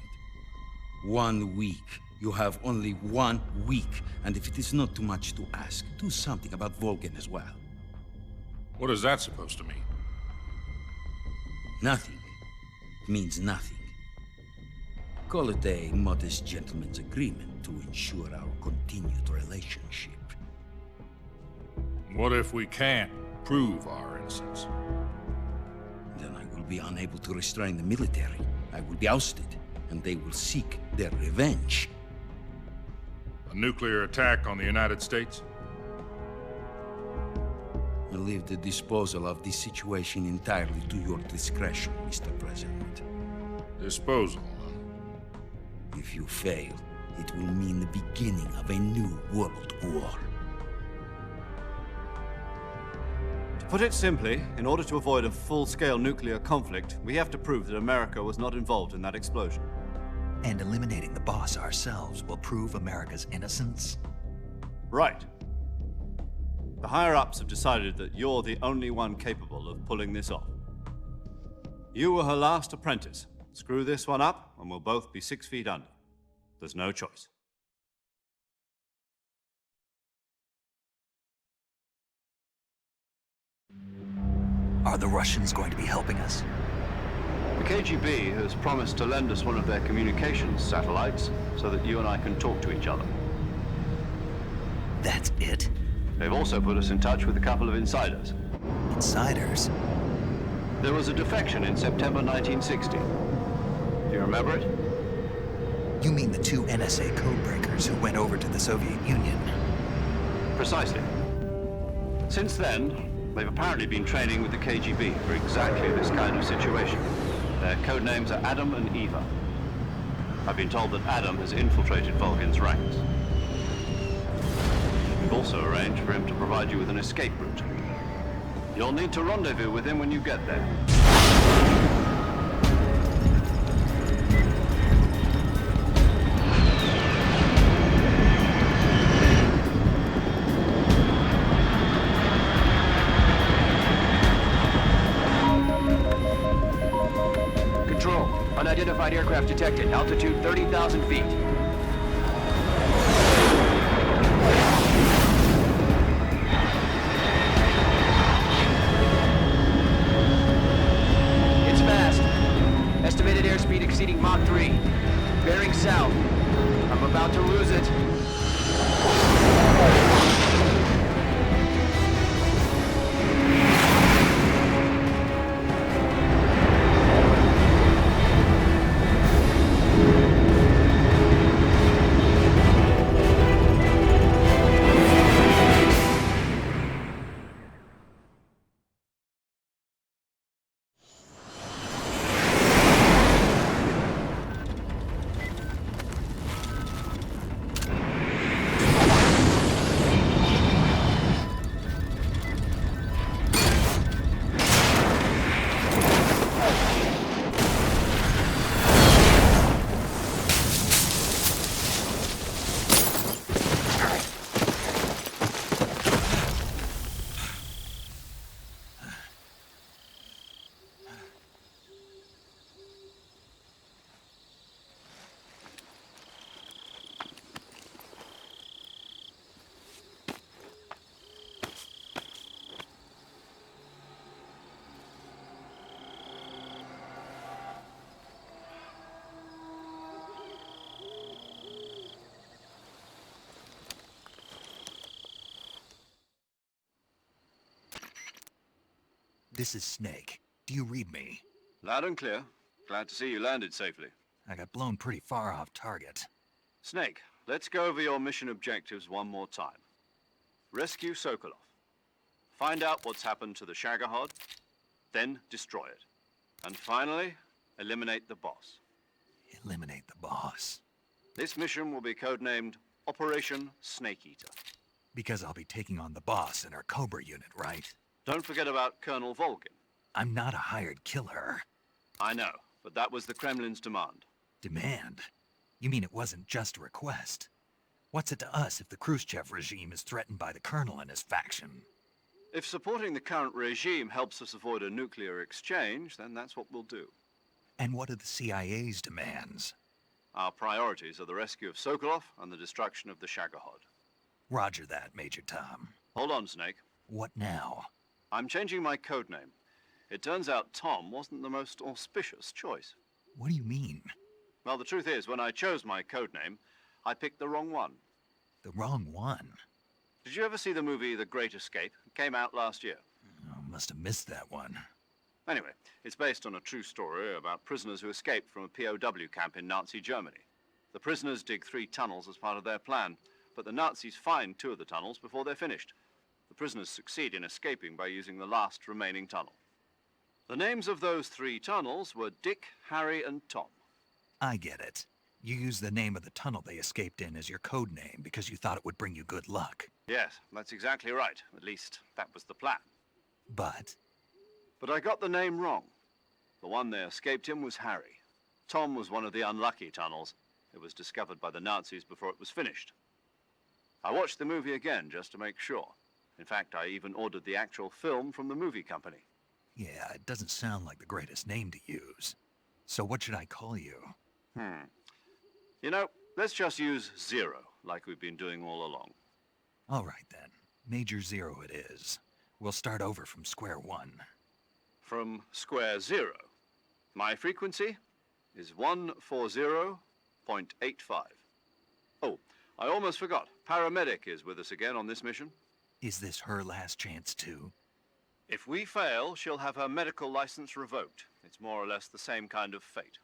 1 week. You have only 1 week. And if it is not too much to ask, do something about Volgin as well.
What is that supposed to mean?
Nothing. It means nothing. Call it a modest gentleman's agreement to ensure our continued relationship.
What if we can't prove our innocence?
Then I will be unable to restrain the military. I will be ousted, and they will seek their revenge.
A nuclear attack on the United States?
I leave the disposal of this situation entirely to your discretion, Mr. President.
Disposal, huh?
If you fail, it will mean the beginning of a new world war.
To put it simply, in order to avoid a full-scale nuclear conflict, we have to prove that America was not involved in that explosion.
And eliminating the Boss ourselves will prove America's innocence?
Right. The higher-ups have decided that you're the only one capable of pulling this off. You were her last apprentice. Screw this one up, and we'll both be 6 feet under. There's no choice.
Are the Russians going to be helping us?
The KGB has promised to lend us one of their communications satellites so that you and I can talk to each other.
That's it?
They've also put us in touch with a couple of insiders.
Insiders?
There was a defection in September 1960. Do you remember it?
You mean the two NSA codebreakers who went over to the Soviet Union?
Precisely. Since then, they've apparently been training with the KGB for exactly this kind of situation. Their code names are Adam and Eva. I've been told that Adam has infiltrated Volgin's ranks. We've also arranged for him to provide you with an escape route. You'll need to rendezvous with him when you get there.
Control, unidentified aircraft detected. Altitude 30,000 feet. It's fast. Estimated airspeed exceeding Mach 3. Bearing south. I'm about to lose it.
This is Snake. Do you read me?
Loud and clear. Glad to see you landed safely.
I got blown pretty far off target.
Snake, let's go over your mission objectives one more time. Rescue Sokolov. Find out what's happened to the Shagohod, then destroy it. And finally, eliminate the boss.
Eliminate the boss.
This mission will be codenamed Operation Snake Eater.
Because I'll be taking on the boss in our Cobra unit, right?
Don't forget about Colonel Volgin.
I'm not a hired killer.
I know, but that was the Kremlin's demand.
Demand? You mean it wasn't just a request? What's it to us if the Khrushchev regime is threatened by the Colonel and his faction?
If supporting the current regime helps us avoid a nuclear exchange, then that's what we'll do.
And what are the CIA's demands?
Our priorities are the rescue of Sokolov and the destruction of the Shagohod.
Roger that, Major Tom.
Hold on, Snake.
What now?
I'm changing my codename. It turns out Tom wasn't the most auspicious choice.
What do you mean?
Well, the truth is, when I chose my codename, I picked the wrong one.
The wrong one?
Did you ever see the movie The Great Escape? It came out last year.
Oh, must have missed that one.
Anyway, it's based on a true story about prisoners who escaped from a POW camp in Nazi Germany. The prisoners dig 3 tunnels as part of their plan, but the Nazis find 2 of the tunnels before they're finished. The prisoners succeed in escaping by using the last remaining tunnel. The names of those 3 tunnels were Dick, Harry, and Tom.
I get it. You used the name of the tunnel they escaped in as your code name because you thought it would bring you good luck.
Yes, that's exactly right. At least, that was the plan.
But
I got the name wrong. The one they escaped in was Harry. Tom was one of the unlucky tunnels. It was discovered by the Nazis before it was finished. I watched the movie again just to make sure. In fact, I even ordered the actual film from the movie company.
yeah, it doesn't sound like the greatest name to use. So what should I call you?
You know, let's just use Zero, like we've been doing all along.
All right then. Major Zero it is. We'll start over from square one.
from square zero. My frequency is 140.85. Oh, I almost forgot. Paramedic is with us again on this mission.
Is this her last chance, too?
If we fail, she'll have her medical license revoked. It's more or less the same kind of fate.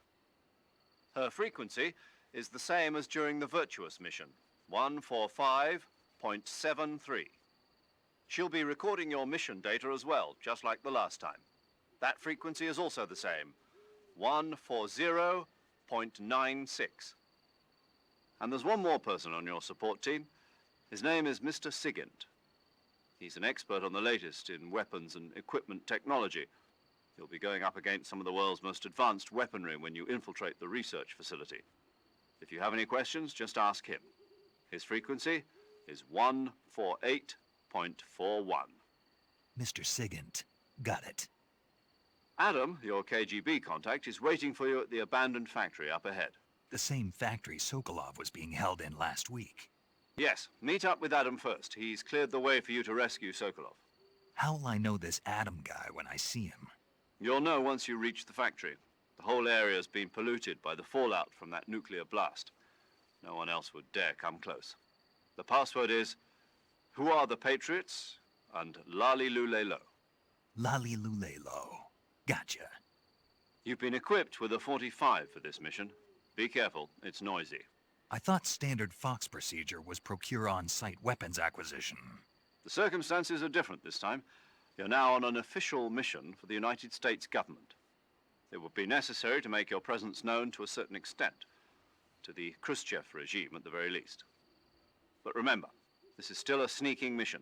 Her frequency is the same as during the Virtuous mission, 145.73. She'll be recording your mission data as well, just like the last time. That frequency is also the same, 140.96. And there's one more person on your support team. His name is Mr. Sigint. He's an expert on the latest in weapons and equipment technology. You'll be going up against some of the world's most advanced weaponry when you infiltrate the research facility. If you have any questions, just ask him. His frequency is 148.41.
Mr. Sigint. Got it.
Adam, your KGB contact, is waiting for you at the abandoned factory up ahead.
The same factory Sokolov was being held in last week.
Yes, meet up with Adam first. He's cleared the way for you to rescue Sokolov.
How'll I know this Adam guy when I see him?
You'll know once you reach the factory. The whole area's been polluted by the fallout from that nuclear blast. No one else would dare come close. The password is, "Who are the Patriots?" and Lali Lulelo.
Lali Lulelo. Gotcha.
You've been equipped with a 45 for this mission. Be careful, it's noisy.
I thought standard Fox procedure was procure on-site weapons acquisition.
The circumstances are different this time. You're now on an official mission for the United States government. It would be necessary to make your presence known to a certain extent, to the Khrushchev regime at the very least. But remember, this is still a sneaking mission.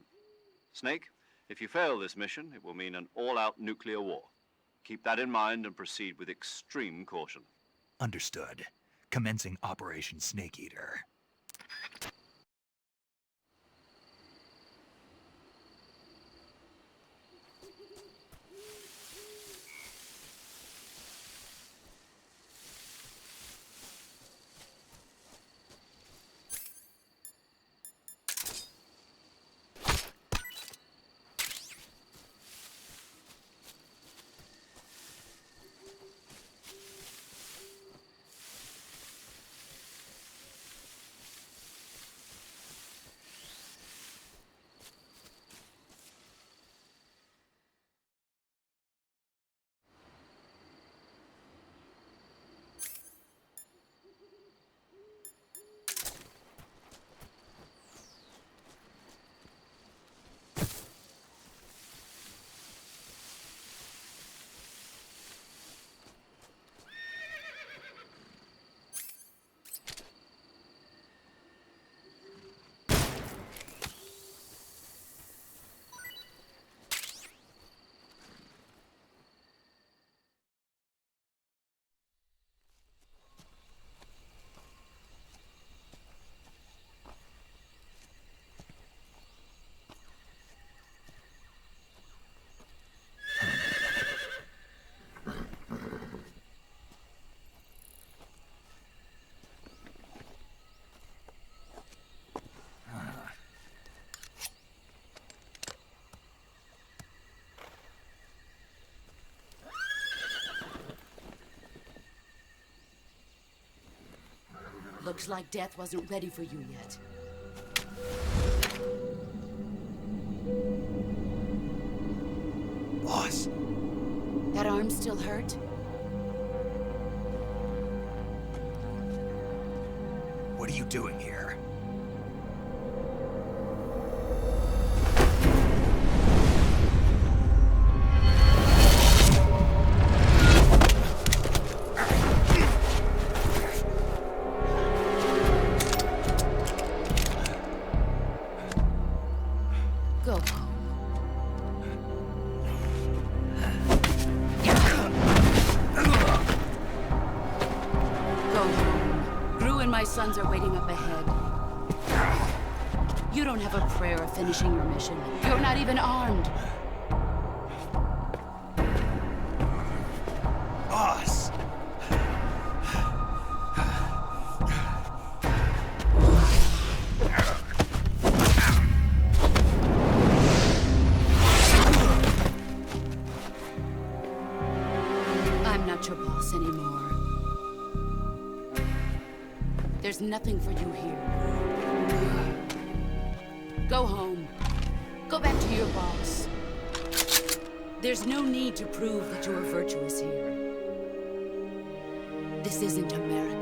Snake, if you fail this mission, it will mean an all-out nuclear war. Keep that in mind and proceed with extreme caution.
Understood. Commencing Operation Snake Eater.
Looks like death wasn't ready for you yet.
Boss.
That arm still hurt?
What are you doing here?
Go home. Go home. Gru and my sons are waiting up ahead. You don't have a prayer of finishing your mission. You're not even armed.
Boss!
not your boss anymore. There's nothing for you here. Go home. Go back to your boss. There's no need to prove that you are virtuous here. This isn't America.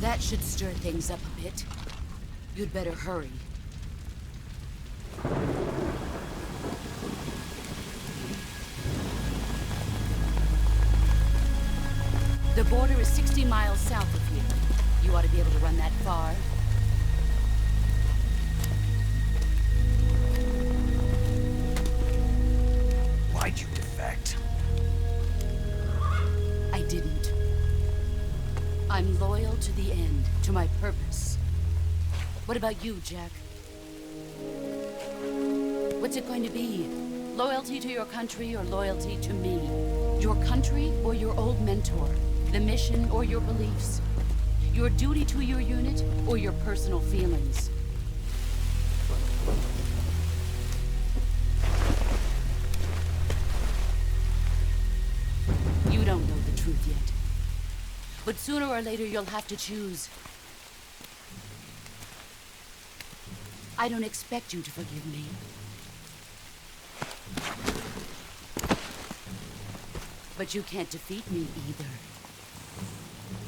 That should stir things up a bit. You'd better hurry. The border is 60 miles south of here. You ought to be able to run that far.
Why'd you defect?
I didn't. I'm loyal to the end, to my purpose. What about you, Jack? What's it going to be? Loyalty to your country or loyalty to me? Your country or your old mentor? The mission or your beliefs? Your duty to your unit or your personal feelings? You don't know the truth yet. But sooner or later you'll have to choose. I don't expect you to forgive me. But you can't defeat me either.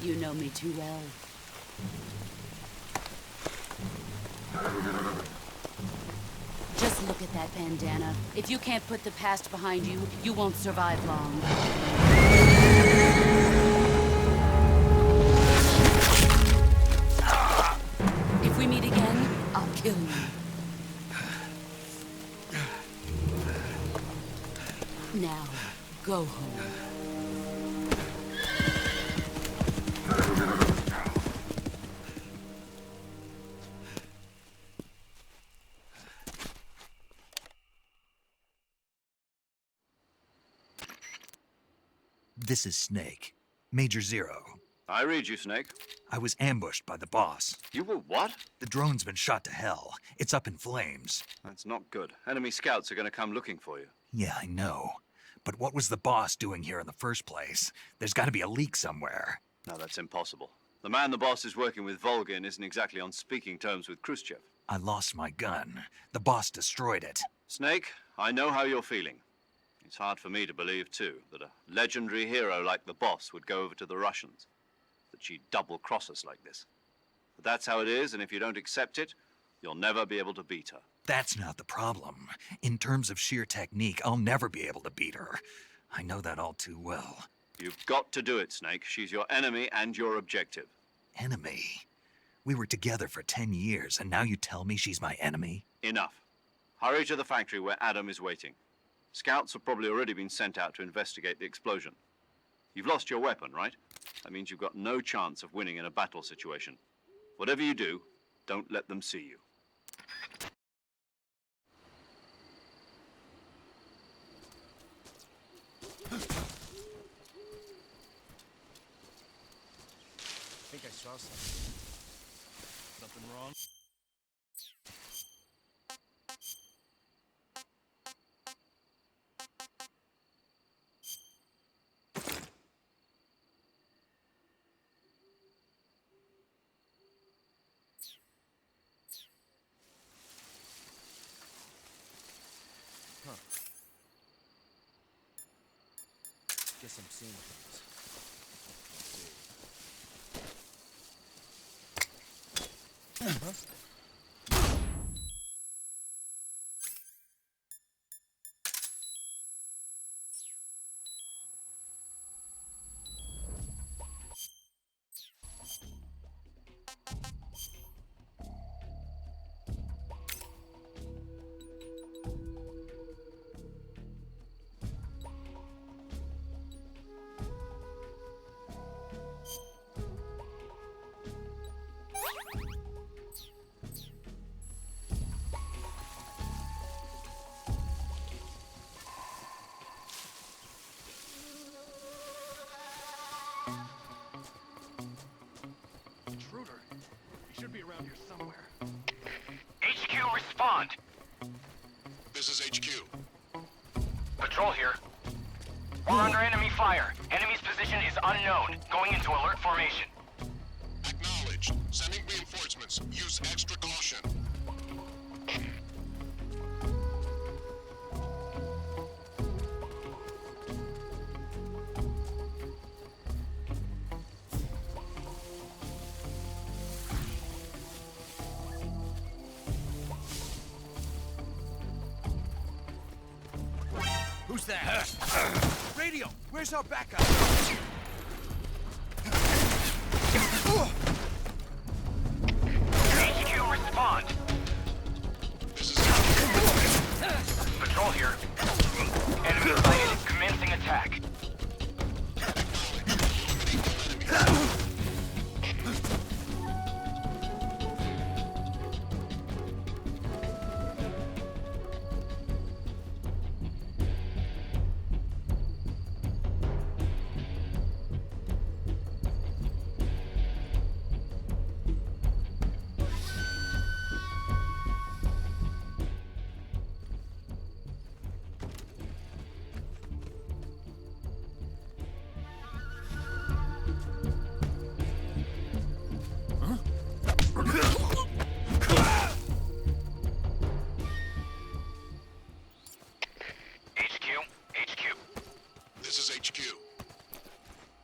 You know me too well. Just look at that bandana. If you can't put the past behind you, you won't survive long. If we meet again, I'll kill you. Now, go home.
This is Snake. Major Zero.
I read you, Snake.
I was ambushed by the boss.
You were what?
The drone's been shot to hell. It's up in flames.
That's not good. Enemy scouts are going to come looking for you.
Yeah, I know. But what was the boss doing here in the first place? There's got to be a leak somewhere.
No, that's impossible. The man the boss is working with, Volgin, isn't exactly on speaking terms with Khrushchev.
I lost my gun. The boss destroyed it.
Snake, I know how you're feeling. It's hard for me to believe, too, that a legendary hero like the boss would go over to the Russians. That she'd double-cross us like this. But that's how it is, and if you don't accept it, you'll never be able to beat her.
That's not the problem. In terms of sheer technique, I'll never be able to beat her. I know that all too well.
You've got to do it, Snake. She's your enemy and your objective.
Enemy? We were together for 10 years, and now you tell me she's my enemy?
Enough. Hurry to the factory where Adam is waiting. Scouts have probably already been sent out to investigate the explosion. You've lost your weapon, right? That means you've got no chance of winning in a battle situation. Whatever you do, don't let them see you.
I think I saw something.
Something wrong?
Guess I'm seeing things.
respond.
This is HQ.
Patrol here. We're under enemy fire. Enemy's position is unknown. Going into alert formation.
Acknowledged. Sending reinforcements. Use extra caution.
Who's that? Radio, where's our backup?
HQ, respond.
This is
Patrol here. Enemy sighted. Commencing attack.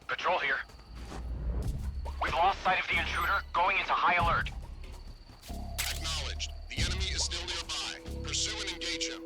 Patrol here. We've lost sight of the intruder, going into high alert.
Acknowledged. The enemy is still nearby. Pursue and engage him.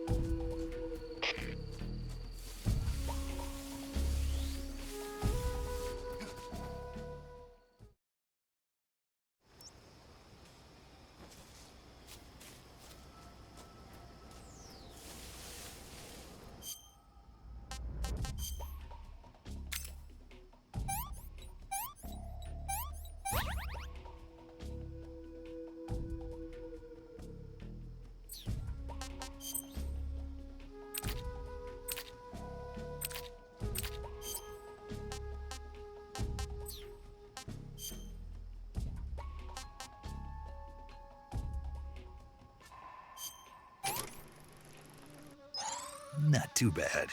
Not too bad.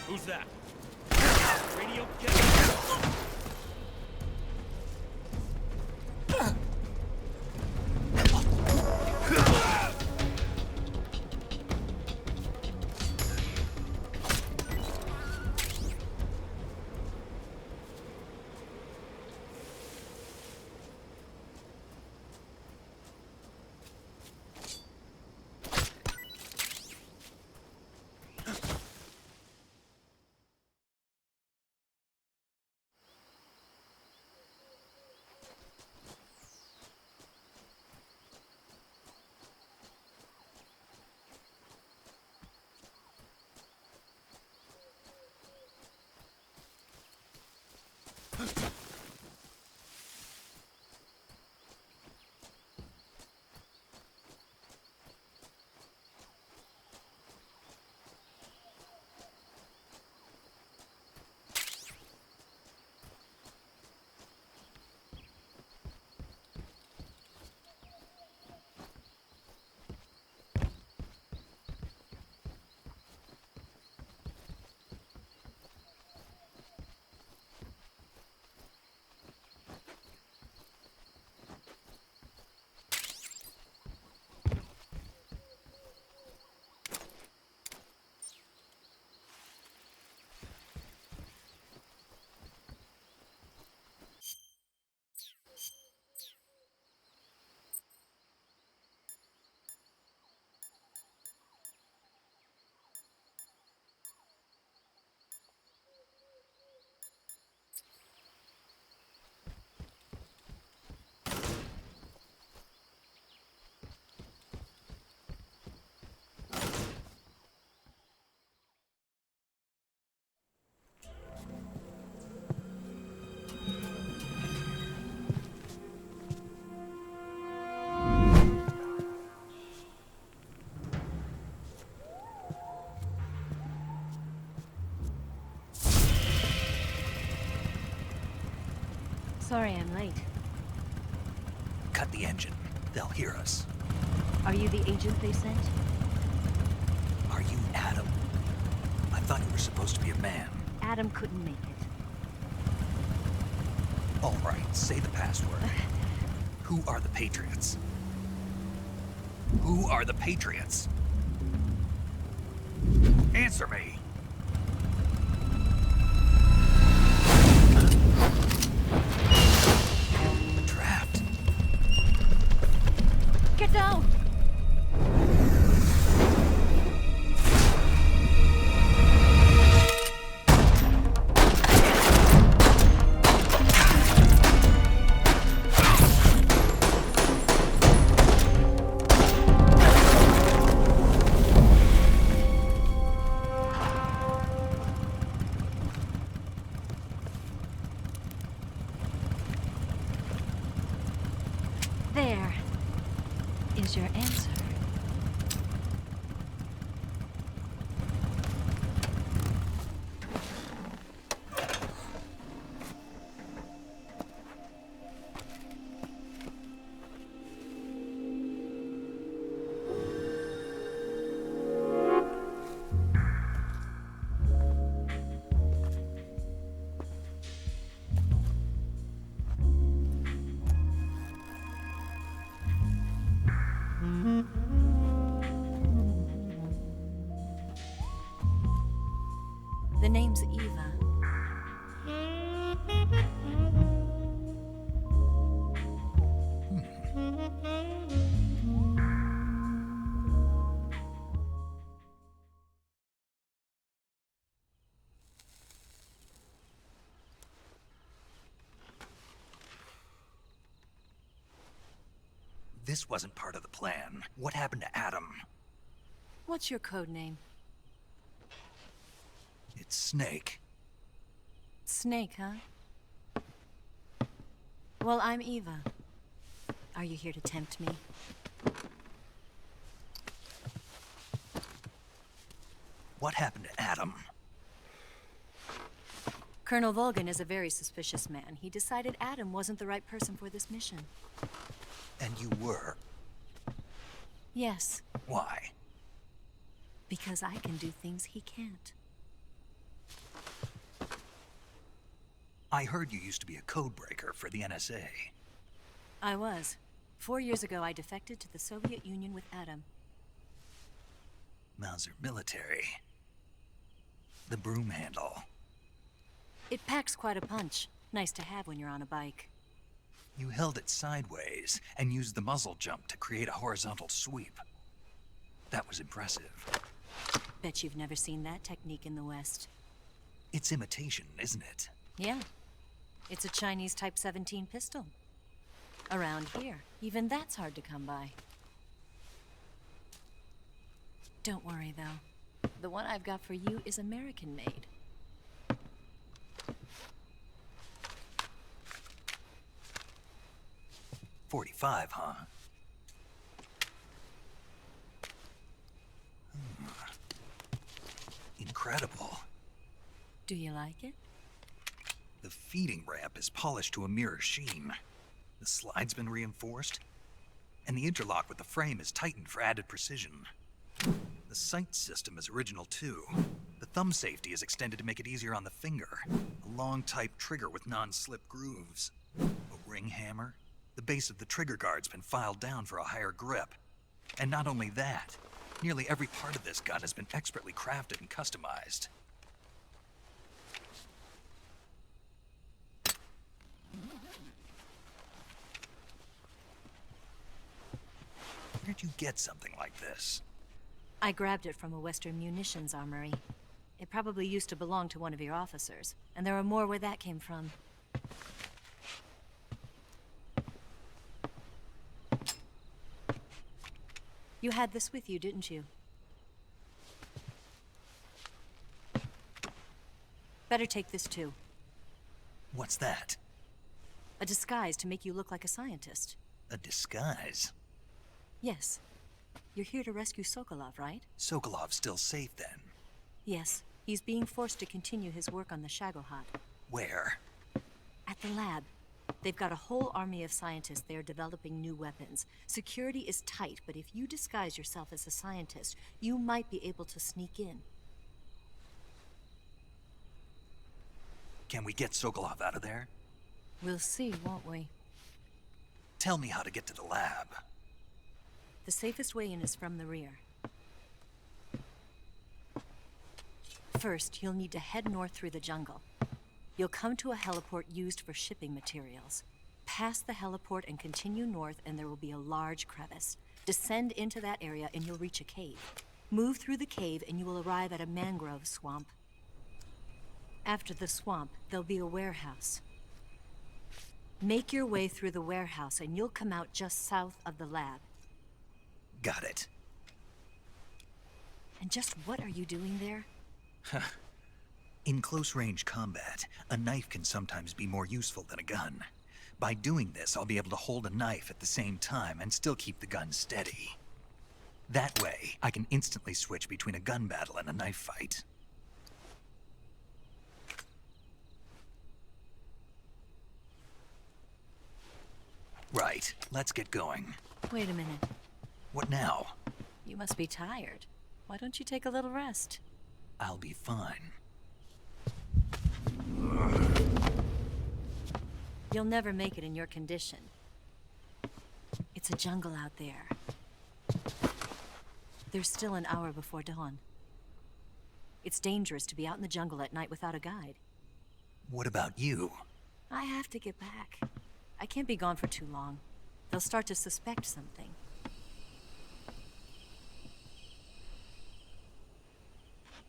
Who's that? Radio, get it!
Sorry I'm late.
Cut the engine. They'll hear us.
Are you the agent they sent?
Are you Adam? I thought you were supposed to be a man.
Adam couldn't make it.
All right, say the password. Who are the Patriots? Who are the Patriots? Answer me! Trapped.
Get down! There is your answer. The name's Eva.
This wasn't part of the plan. What happened to Adam?
What's your code name?
It's Snake.
Snake, huh? Well, I'm Eva. Are you here to tempt me?
What happened to Adam?
Colonel Volgin is a very suspicious man. He decided Adam wasn't the right person for this mission.
And you were?
Yes.
Why?
Because I can do things he can't.
I heard you used to be a codebreaker for the NSA.
I was. 4 years ago, I defected to the Soviet Union with Adam.
Mauser military. The broom handle.
It packs quite a punch. Nice to have when you're on a bike.
You held it sideways and used the muzzle jump to create a horizontal sweep. That was impressive.
Bet you've never seen that technique in the West.
It's imitation, isn't it?
Yeah. It's a Chinese Type 17 pistol. Around here, even that's hard to come by. Don't worry, though. The one I've got for you is American-made.
.45, huh? Incredible.
Do you like it?
The feeding ramp is polished to a mirror sheen. The slide's been reinforced, and the interlock with the frame is tightened for added precision. The sight system is original too. The thumb safety is extended to make it easier on the finger. A long type trigger with non-slip grooves. A ring hammer. The base of the trigger guard's been filed down for a higher grip. And not only that, nearly every part of this gun has been expertly crafted and customized. Where'd you get something like this?
I grabbed it from a Western munitions armory. It probably used to belong to one of your officers, and there are more where that came from. You had this with you, didn't you? Better take this too.
What's that?
A disguise to make you look like a scientist.
A disguise?
Yes. You're here to rescue Sokolov, right?
Sokolov's still safe then?
Yes. He's being forced to continue his work on the Shagohod.
Where?
At the lab. They've got a whole army of scientists there developing new weapons. Security is tight, but if you disguise yourself as a scientist, you might be able to sneak in.
Can we get Sokolov out of there?
We'll see, won't we?
Tell me how to get to the lab.
The safest way in is from the rear. First, you'll need to head north through the jungle. You'll come to a heliport used for shipping materials. Pass the heliport and continue north, and there will be a large crevice. Descend into that area and you'll reach a cave. Move through the cave and you will arrive at a mangrove swamp. After the swamp, there'll be a warehouse. Make your way through the warehouse and you'll come out just south of the lab.
Got it.
And just what are you doing there?
In close-range combat, a knife can sometimes be more useful than a gun. By doing this, I'll be able to hold a knife at the same time and still keep the gun steady. That way, I can instantly switch between a gun battle and a knife fight. Right, let's get going.
Wait a minute.
What now?
You must be tired. Why don't you take a little rest?
I'll be fine.
You'll never make it in your condition. It's a jungle out there. There's still an hour before dawn. It's dangerous to be out in the jungle at night without a guide.
What about you?
I have to get back. I can't be gone for too long. They'll start to suspect something.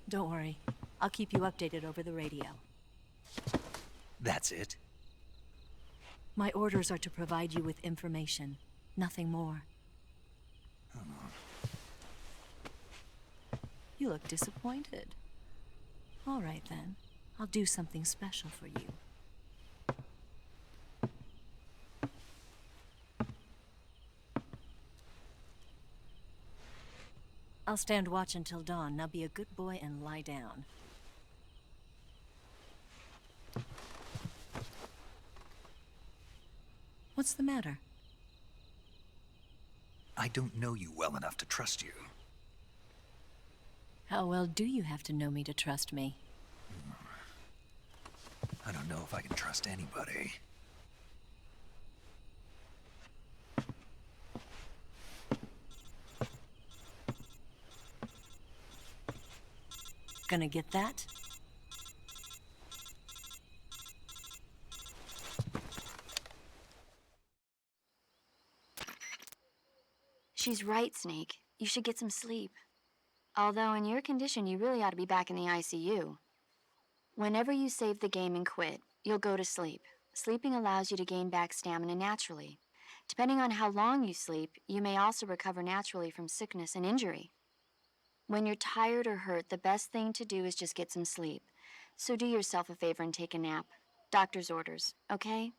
Don't worry. I'll keep you updated over the radio.
That's it?
My orders are to provide you with information. Nothing more. You look disappointed. All right, then. I'll do something special for you. I'll stand watch until dawn. Now be a good boy and lie down. What's the matter?
I don't know you well enough to trust you.
How well do you have to know me to trust me?
I don't know if I can trust anybody.
Gonna get that?
She's right, Snake. You should get some sleep. Although in your condition, you really ought to be back in the ICU. Whenever you save the game and quit, you'll go to sleep. Sleeping allows you to gain back stamina naturally. Depending on how long you sleep, you may also recover naturally from sickness and injury. When you're tired or hurt, the best thing to do is just get some sleep. So do yourself a favor and take a nap. Doctor's orders, okay?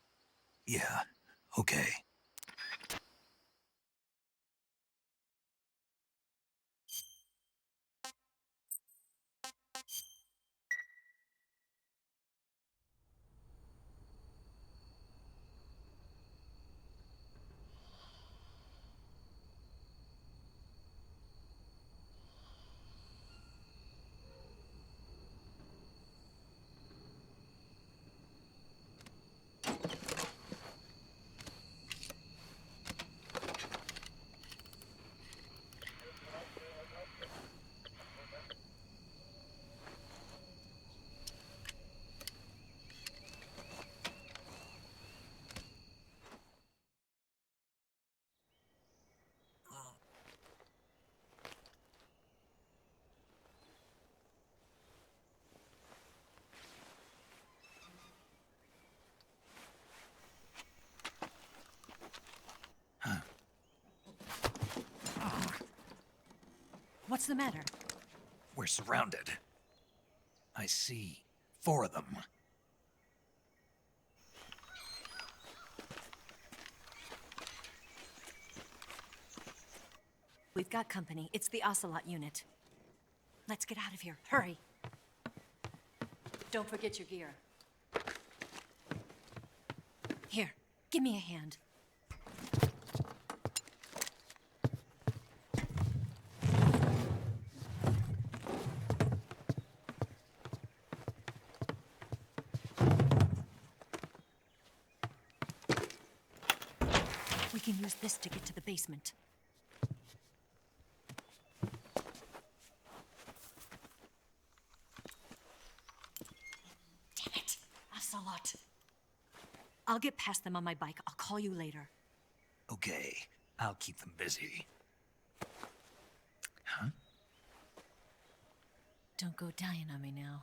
Yeah, okay.
What's the matter?
We're surrounded. I see 4 of them.
We've got company. It's the Ocelot unit. Let's get out of here. Hurry. Don't forget your gear. Here, give me a hand. We can use this to get to the basement. Damn it, Ocelot. I'll get past them on my bike. I'll call you later.
Okay, I'll keep them busy. Huh?
Don't go dying on me now.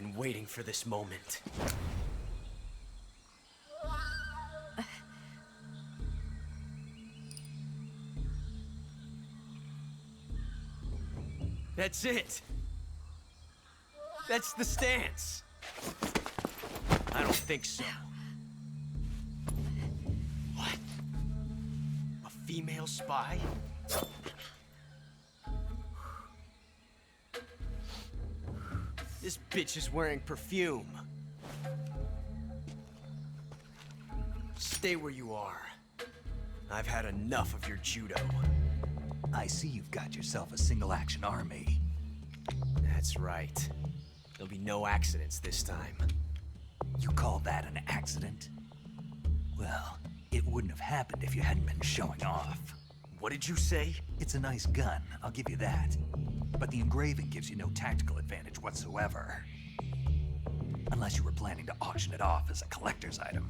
been waiting for this moment. That's it! That's the stance! I don't think so. What? A female spy? This bitch is wearing perfume. Stay where you are. I've had enough of your judo.
I see you've got yourself a single-action army.
That's right. There'll be no accidents this time.
You call that an accident? Well, it wouldn't have happened if you hadn't been showing off.
What did you say?
It's a nice gun, I'll give you that. But the engraving gives you no tactical advantage whatsoever. Unless you were planning to auction it off as a collector's item.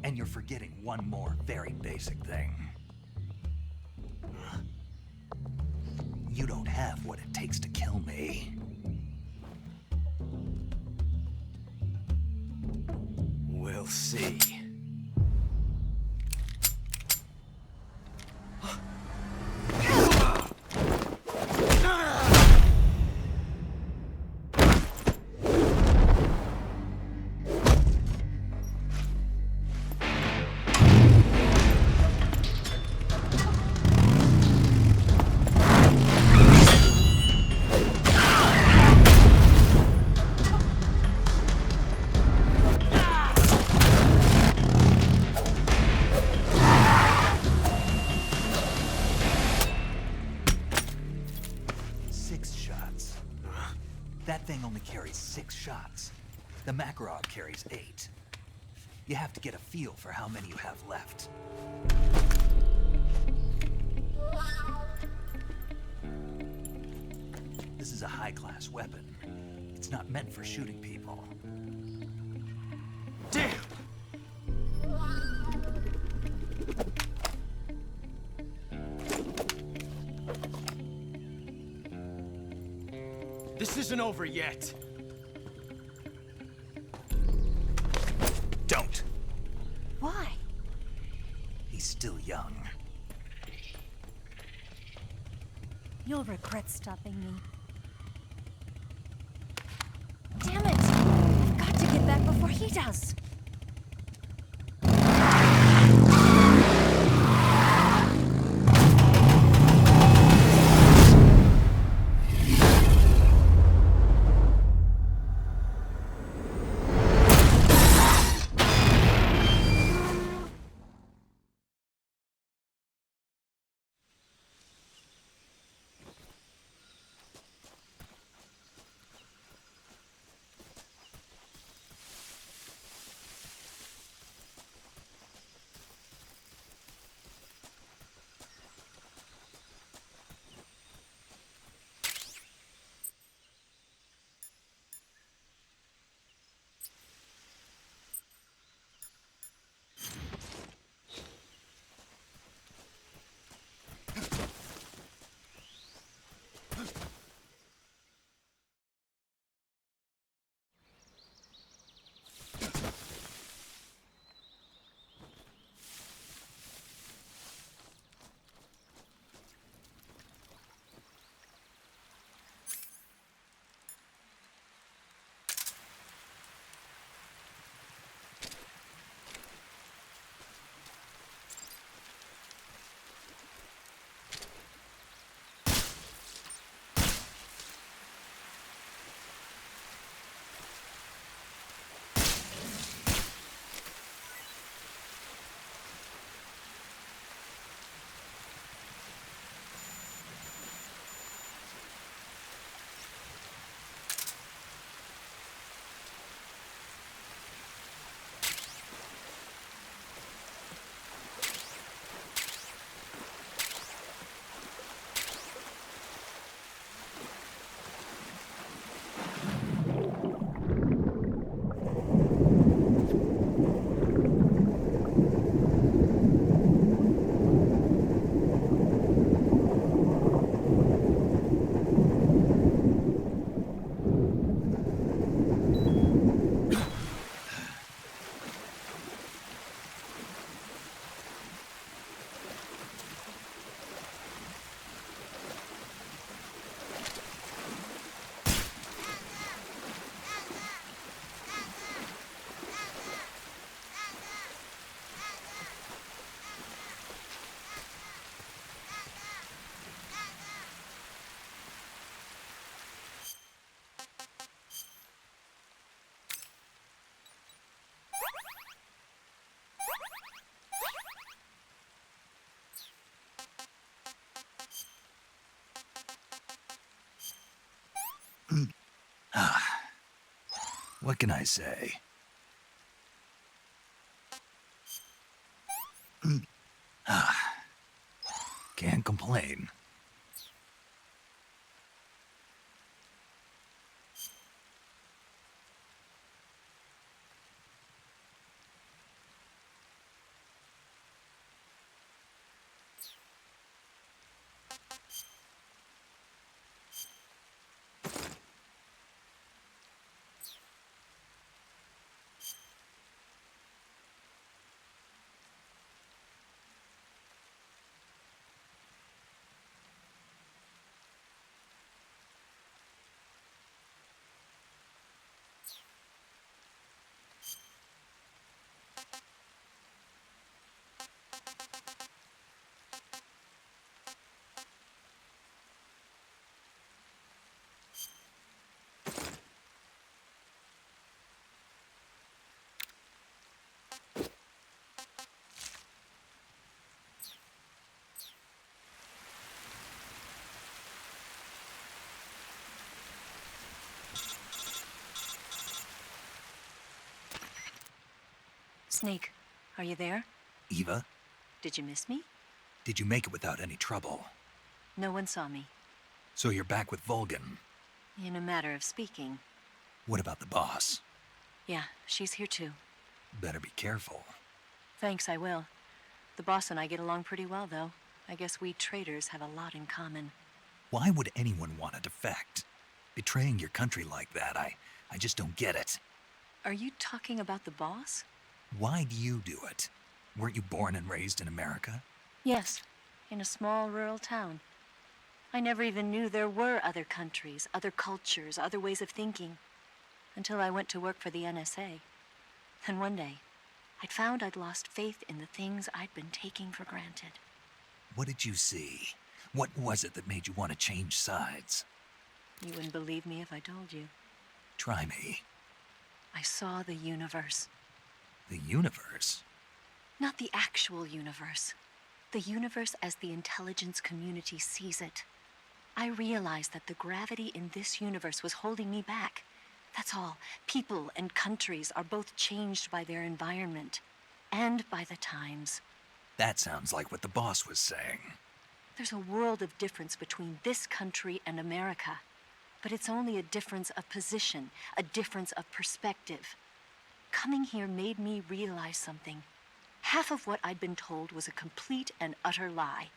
And you're forgetting one more very basic thing. You don't have what it takes to kill me.
We'll see.
That thing only carries 6 shots. The Makarov carries 8. You have to get a feel for how many you have left. This is a high-class weapon. It's not meant for shooting people.
Damn! This isn't over yet.
Don't.
Why?
He's still young.
You'll regret stopping me. Damn it! I've got to get back before he does.
What can I say? Can't complain.
Snake, are you there?
Eva,
Did you miss me?
did you make it without any trouble?
No one saw me.
So you're back with Vulcan.
In a matter of speaking.
What about the boss?
Yeah, she's here too.
Better be careful.
Thanks, I will. The boss and I get along pretty well, though. I guess we traitors have a lot in common.
Why would anyone want to defect? Betraying your country like that, I just don't get it.
Are you talking about the boss?
Why do you do it? Weren't you born and raised in America?
Yes, in a small rural town. I never even knew there were other countries, other cultures, other ways of thinking, until I went to work for the NSA. Then one day, I'd found I'd lost faith in the things I'd been taking for granted.
What did you see? What was it that made you want to change sides?
You wouldn't believe me if I told you.
Try me.
I saw the universe.
The universe?
Not the actual universe. The universe as the intelligence community sees it. I realized that the gravity in this universe was holding me back. That's all. People and countries are both changed by their environment and by the times.
That sounds like what the boss was saying.
There's a world of difference between this country and America. But it's only a difference of position, a difference of perspective. Coming here made me realize something. Half of what I'd been told was a complete and utter lie.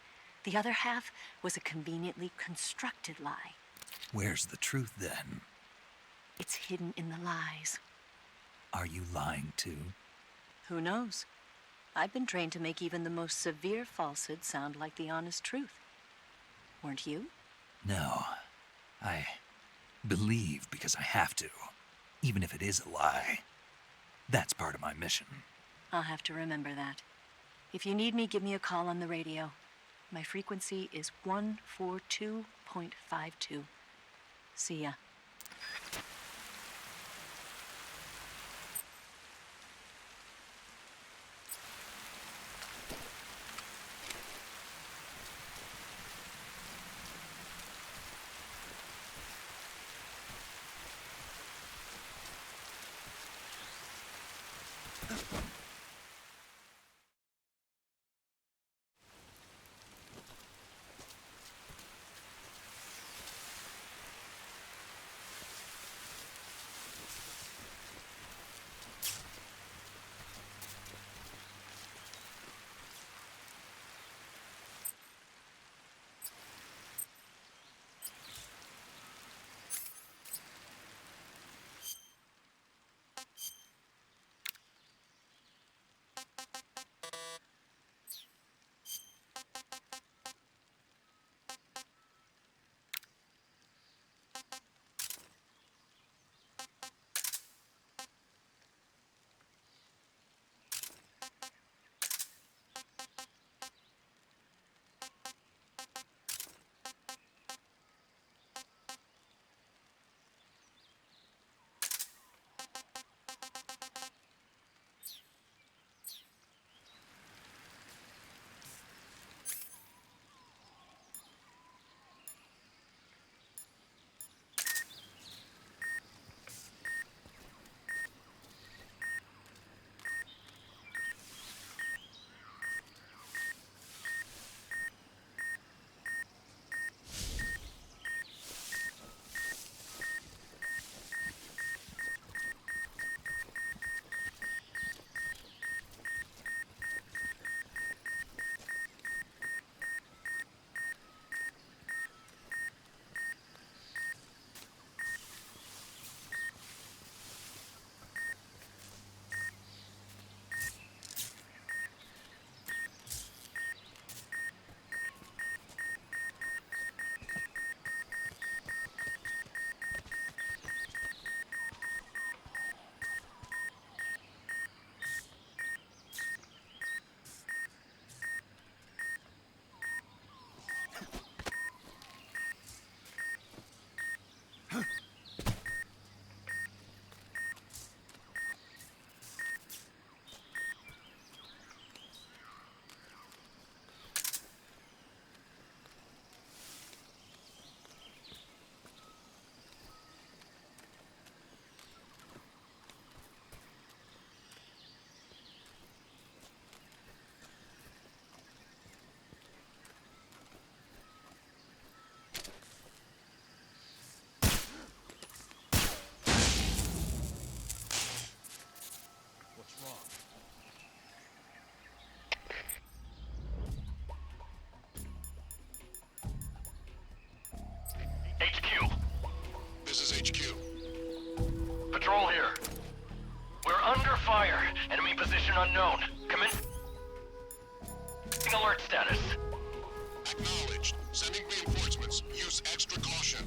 The other half was a conveniently constructed lie.
Where's the truth then?
It's hidden in the lies.
Are you lying too?
Who knows? I've been trained to make even the most severe falsehood sound like the honest truth. Weren't you?
No. I believe because I have to, even if it is a lie. That's part of my mission.
I'll have to remember that. If you need me, give me a call on the radio. My frequency is 142.52. See ya.
unknown. Commencing alert status.
Acknowledged. Sending reinforcements. Use extra caution.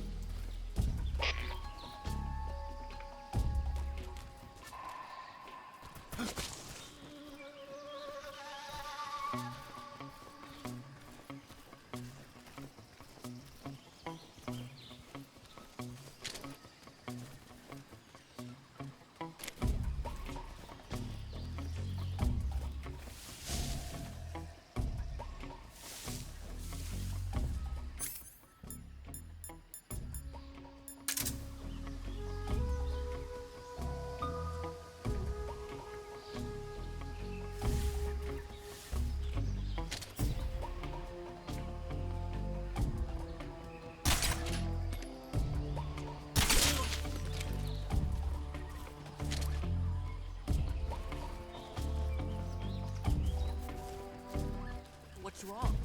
What's wrong?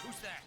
Who's that?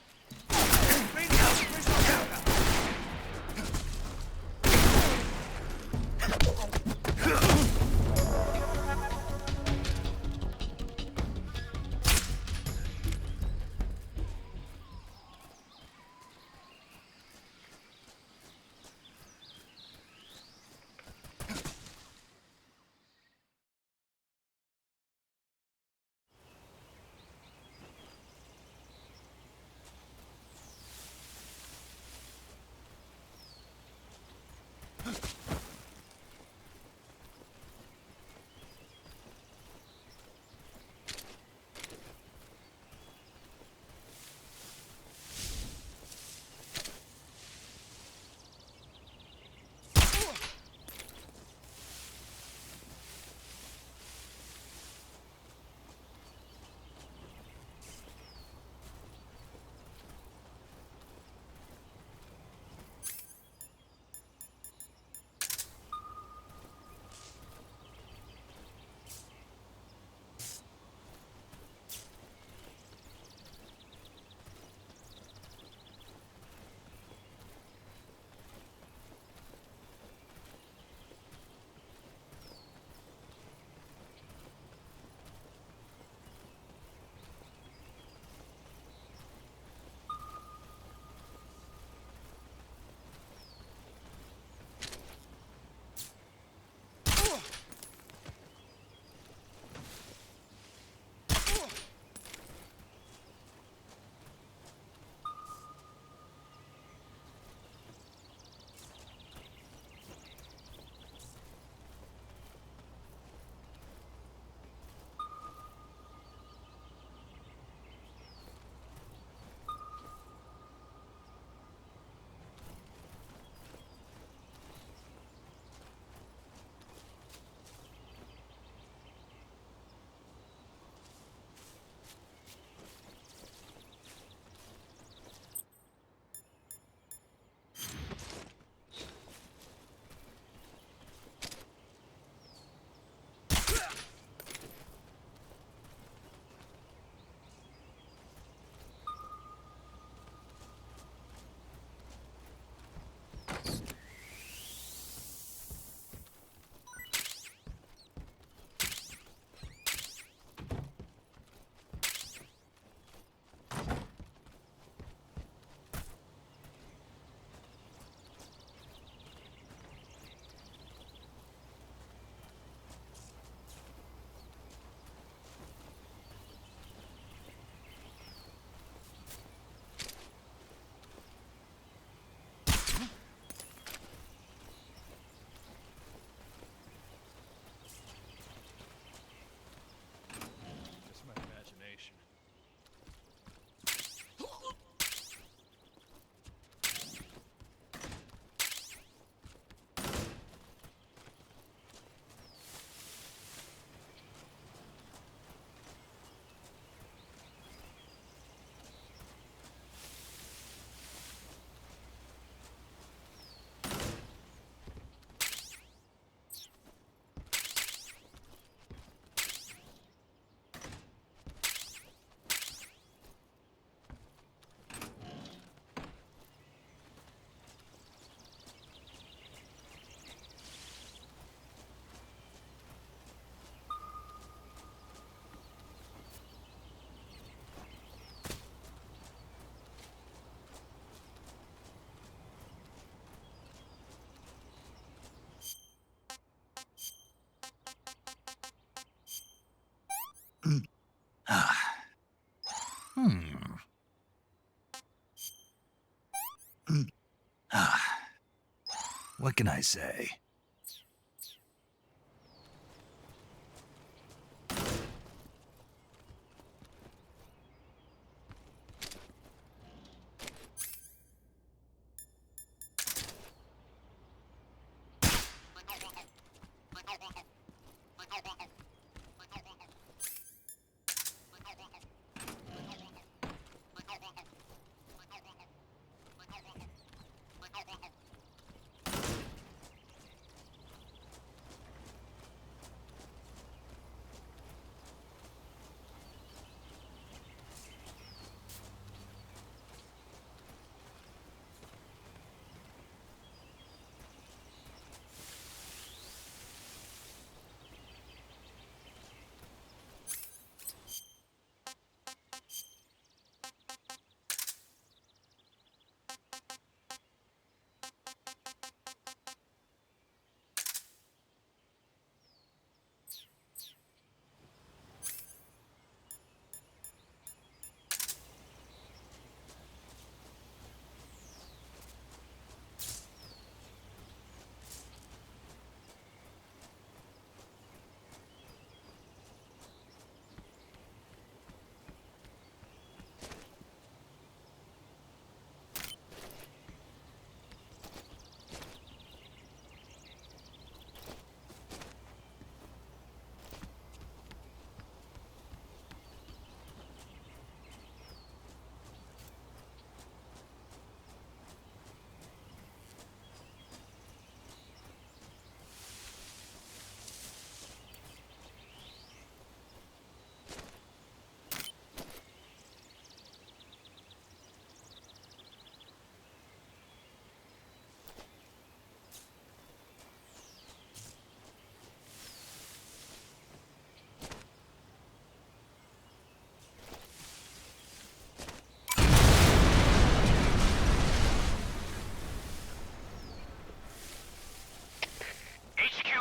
What can I say?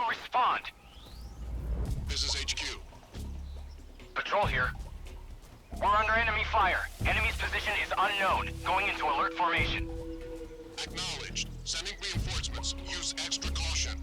Respond.
This is HQ.
Patrol here. We're under enemy fire. Enemy's position is unknown. Going into alert formation.
Acknowledged. Sending reinforcements. Use extra caution.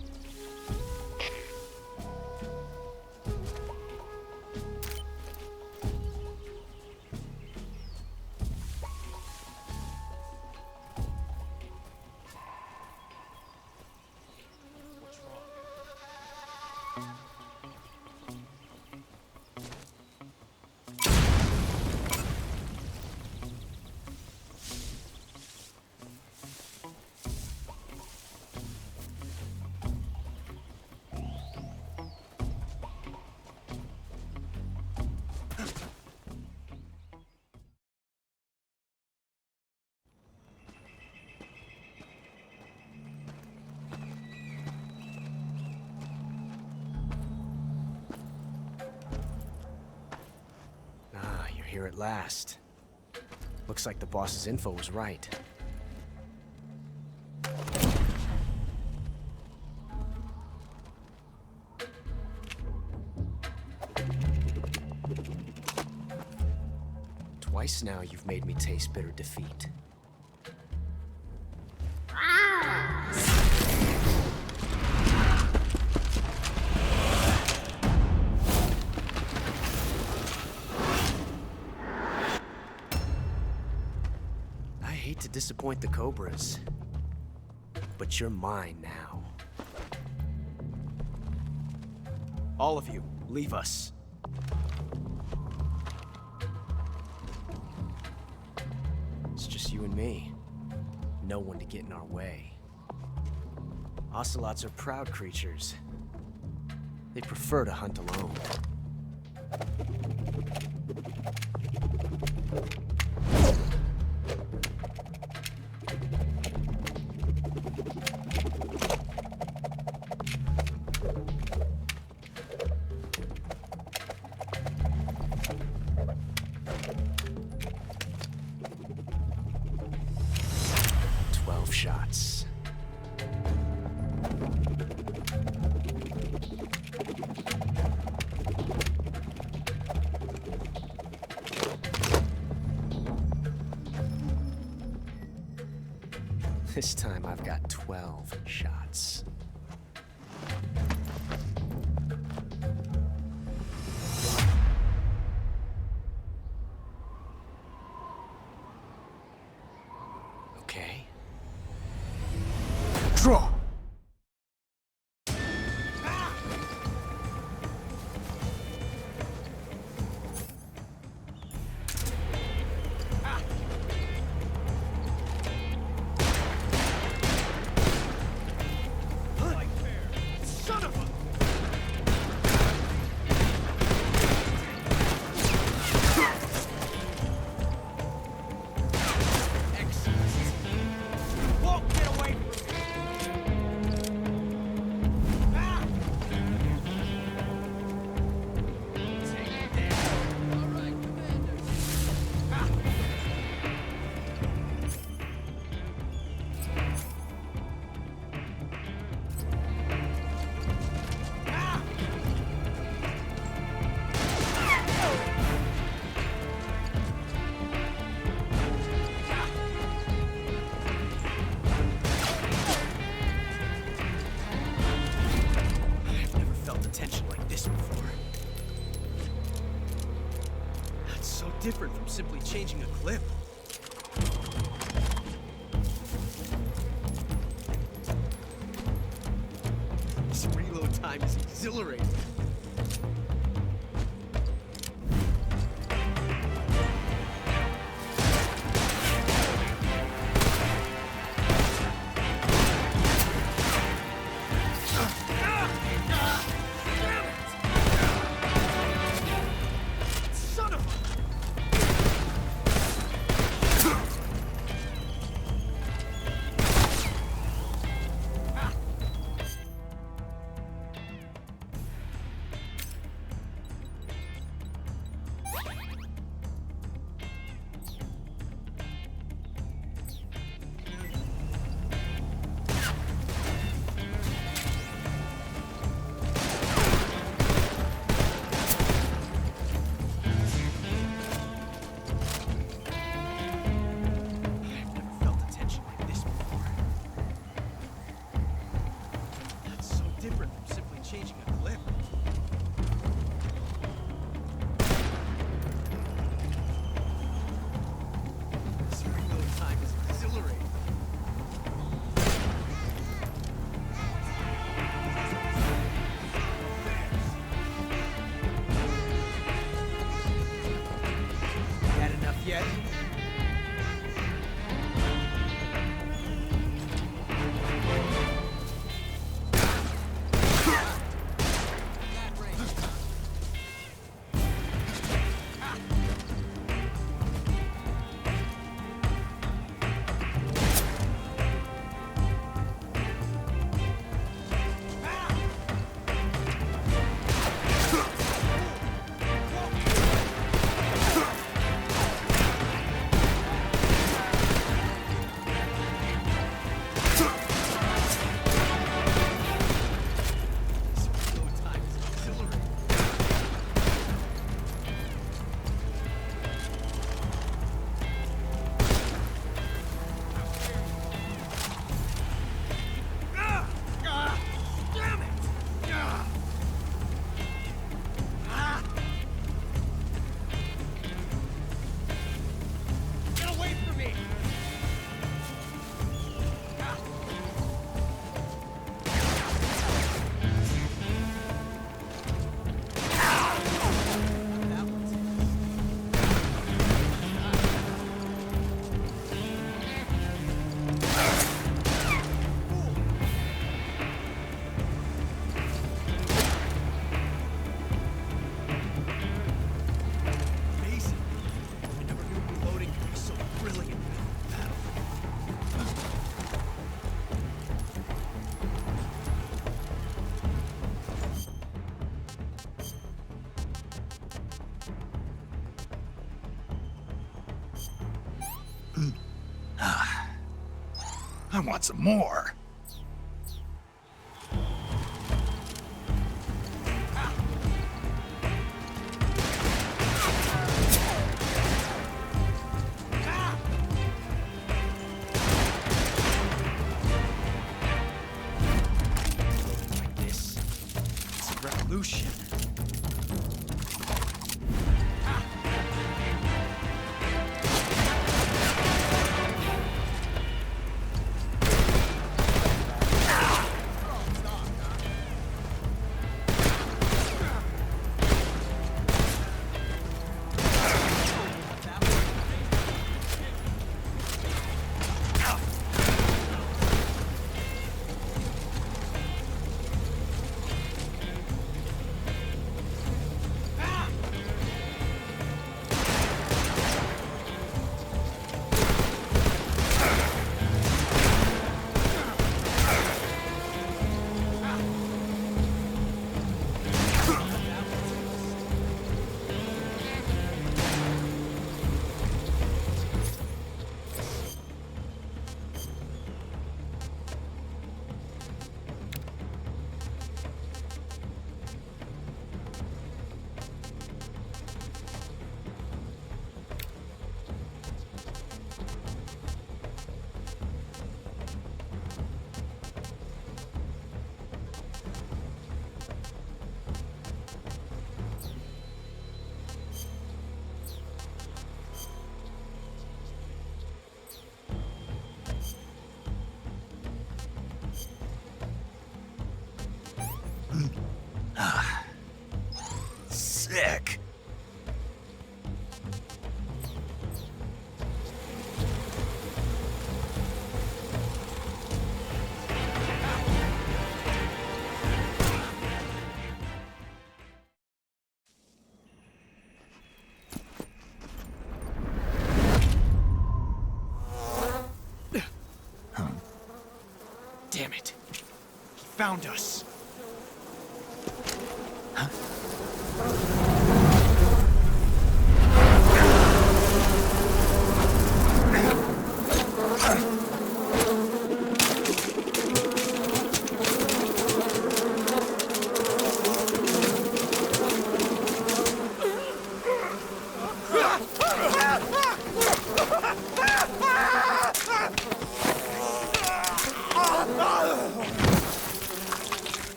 Here at last. Looks like the boss's info was right. Twice now you've made me taste bitter defeat. To disappoint the Cobras, but you're mine now. All of you, leave us. It's just you and me. No one to get in our way. Ocelots are proud creatures. They prefer to hunt alone. Shots. This time I've got 12 shots. Okay.
Draw!
Son of a... Won't get away from me! Ah! Take it down. All right, Commanders. Ah! I've never felt the tension like this before. That's so different from simply changing a clip. This reload time is exhilarating. Son of a... I've never felt the tension like this before. That's so different from simply changing a clip. This reload time is exhilarating. Had enough yet? This reload time is exhilarating. Damn it! Get away from me! That one's it. Amazing. I never knew reloading could be so brilliant in battle.
I want some more.
Damn it. He found us.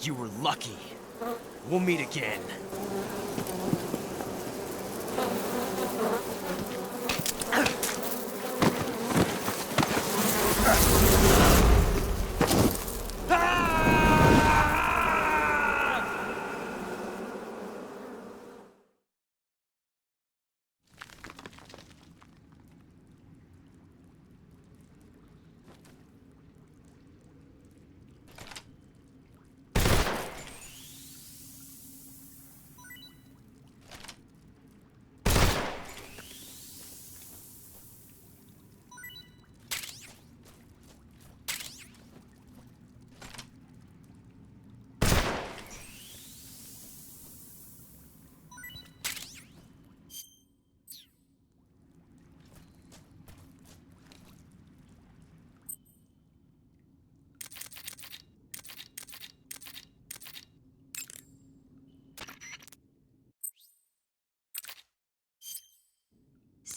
You were lucky. We'll meet again.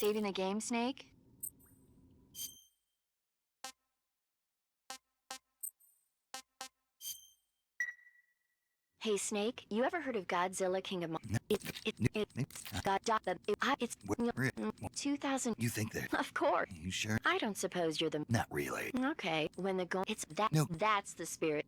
Saving the game, Snake? Hey, Snake, you ever heard of Godzilla King of It's 2000.
You think that?
Of course.
You sure?
I don't suppose you're the...
Not really.
Okay, when the go... It's that...
No.
That's the spirit.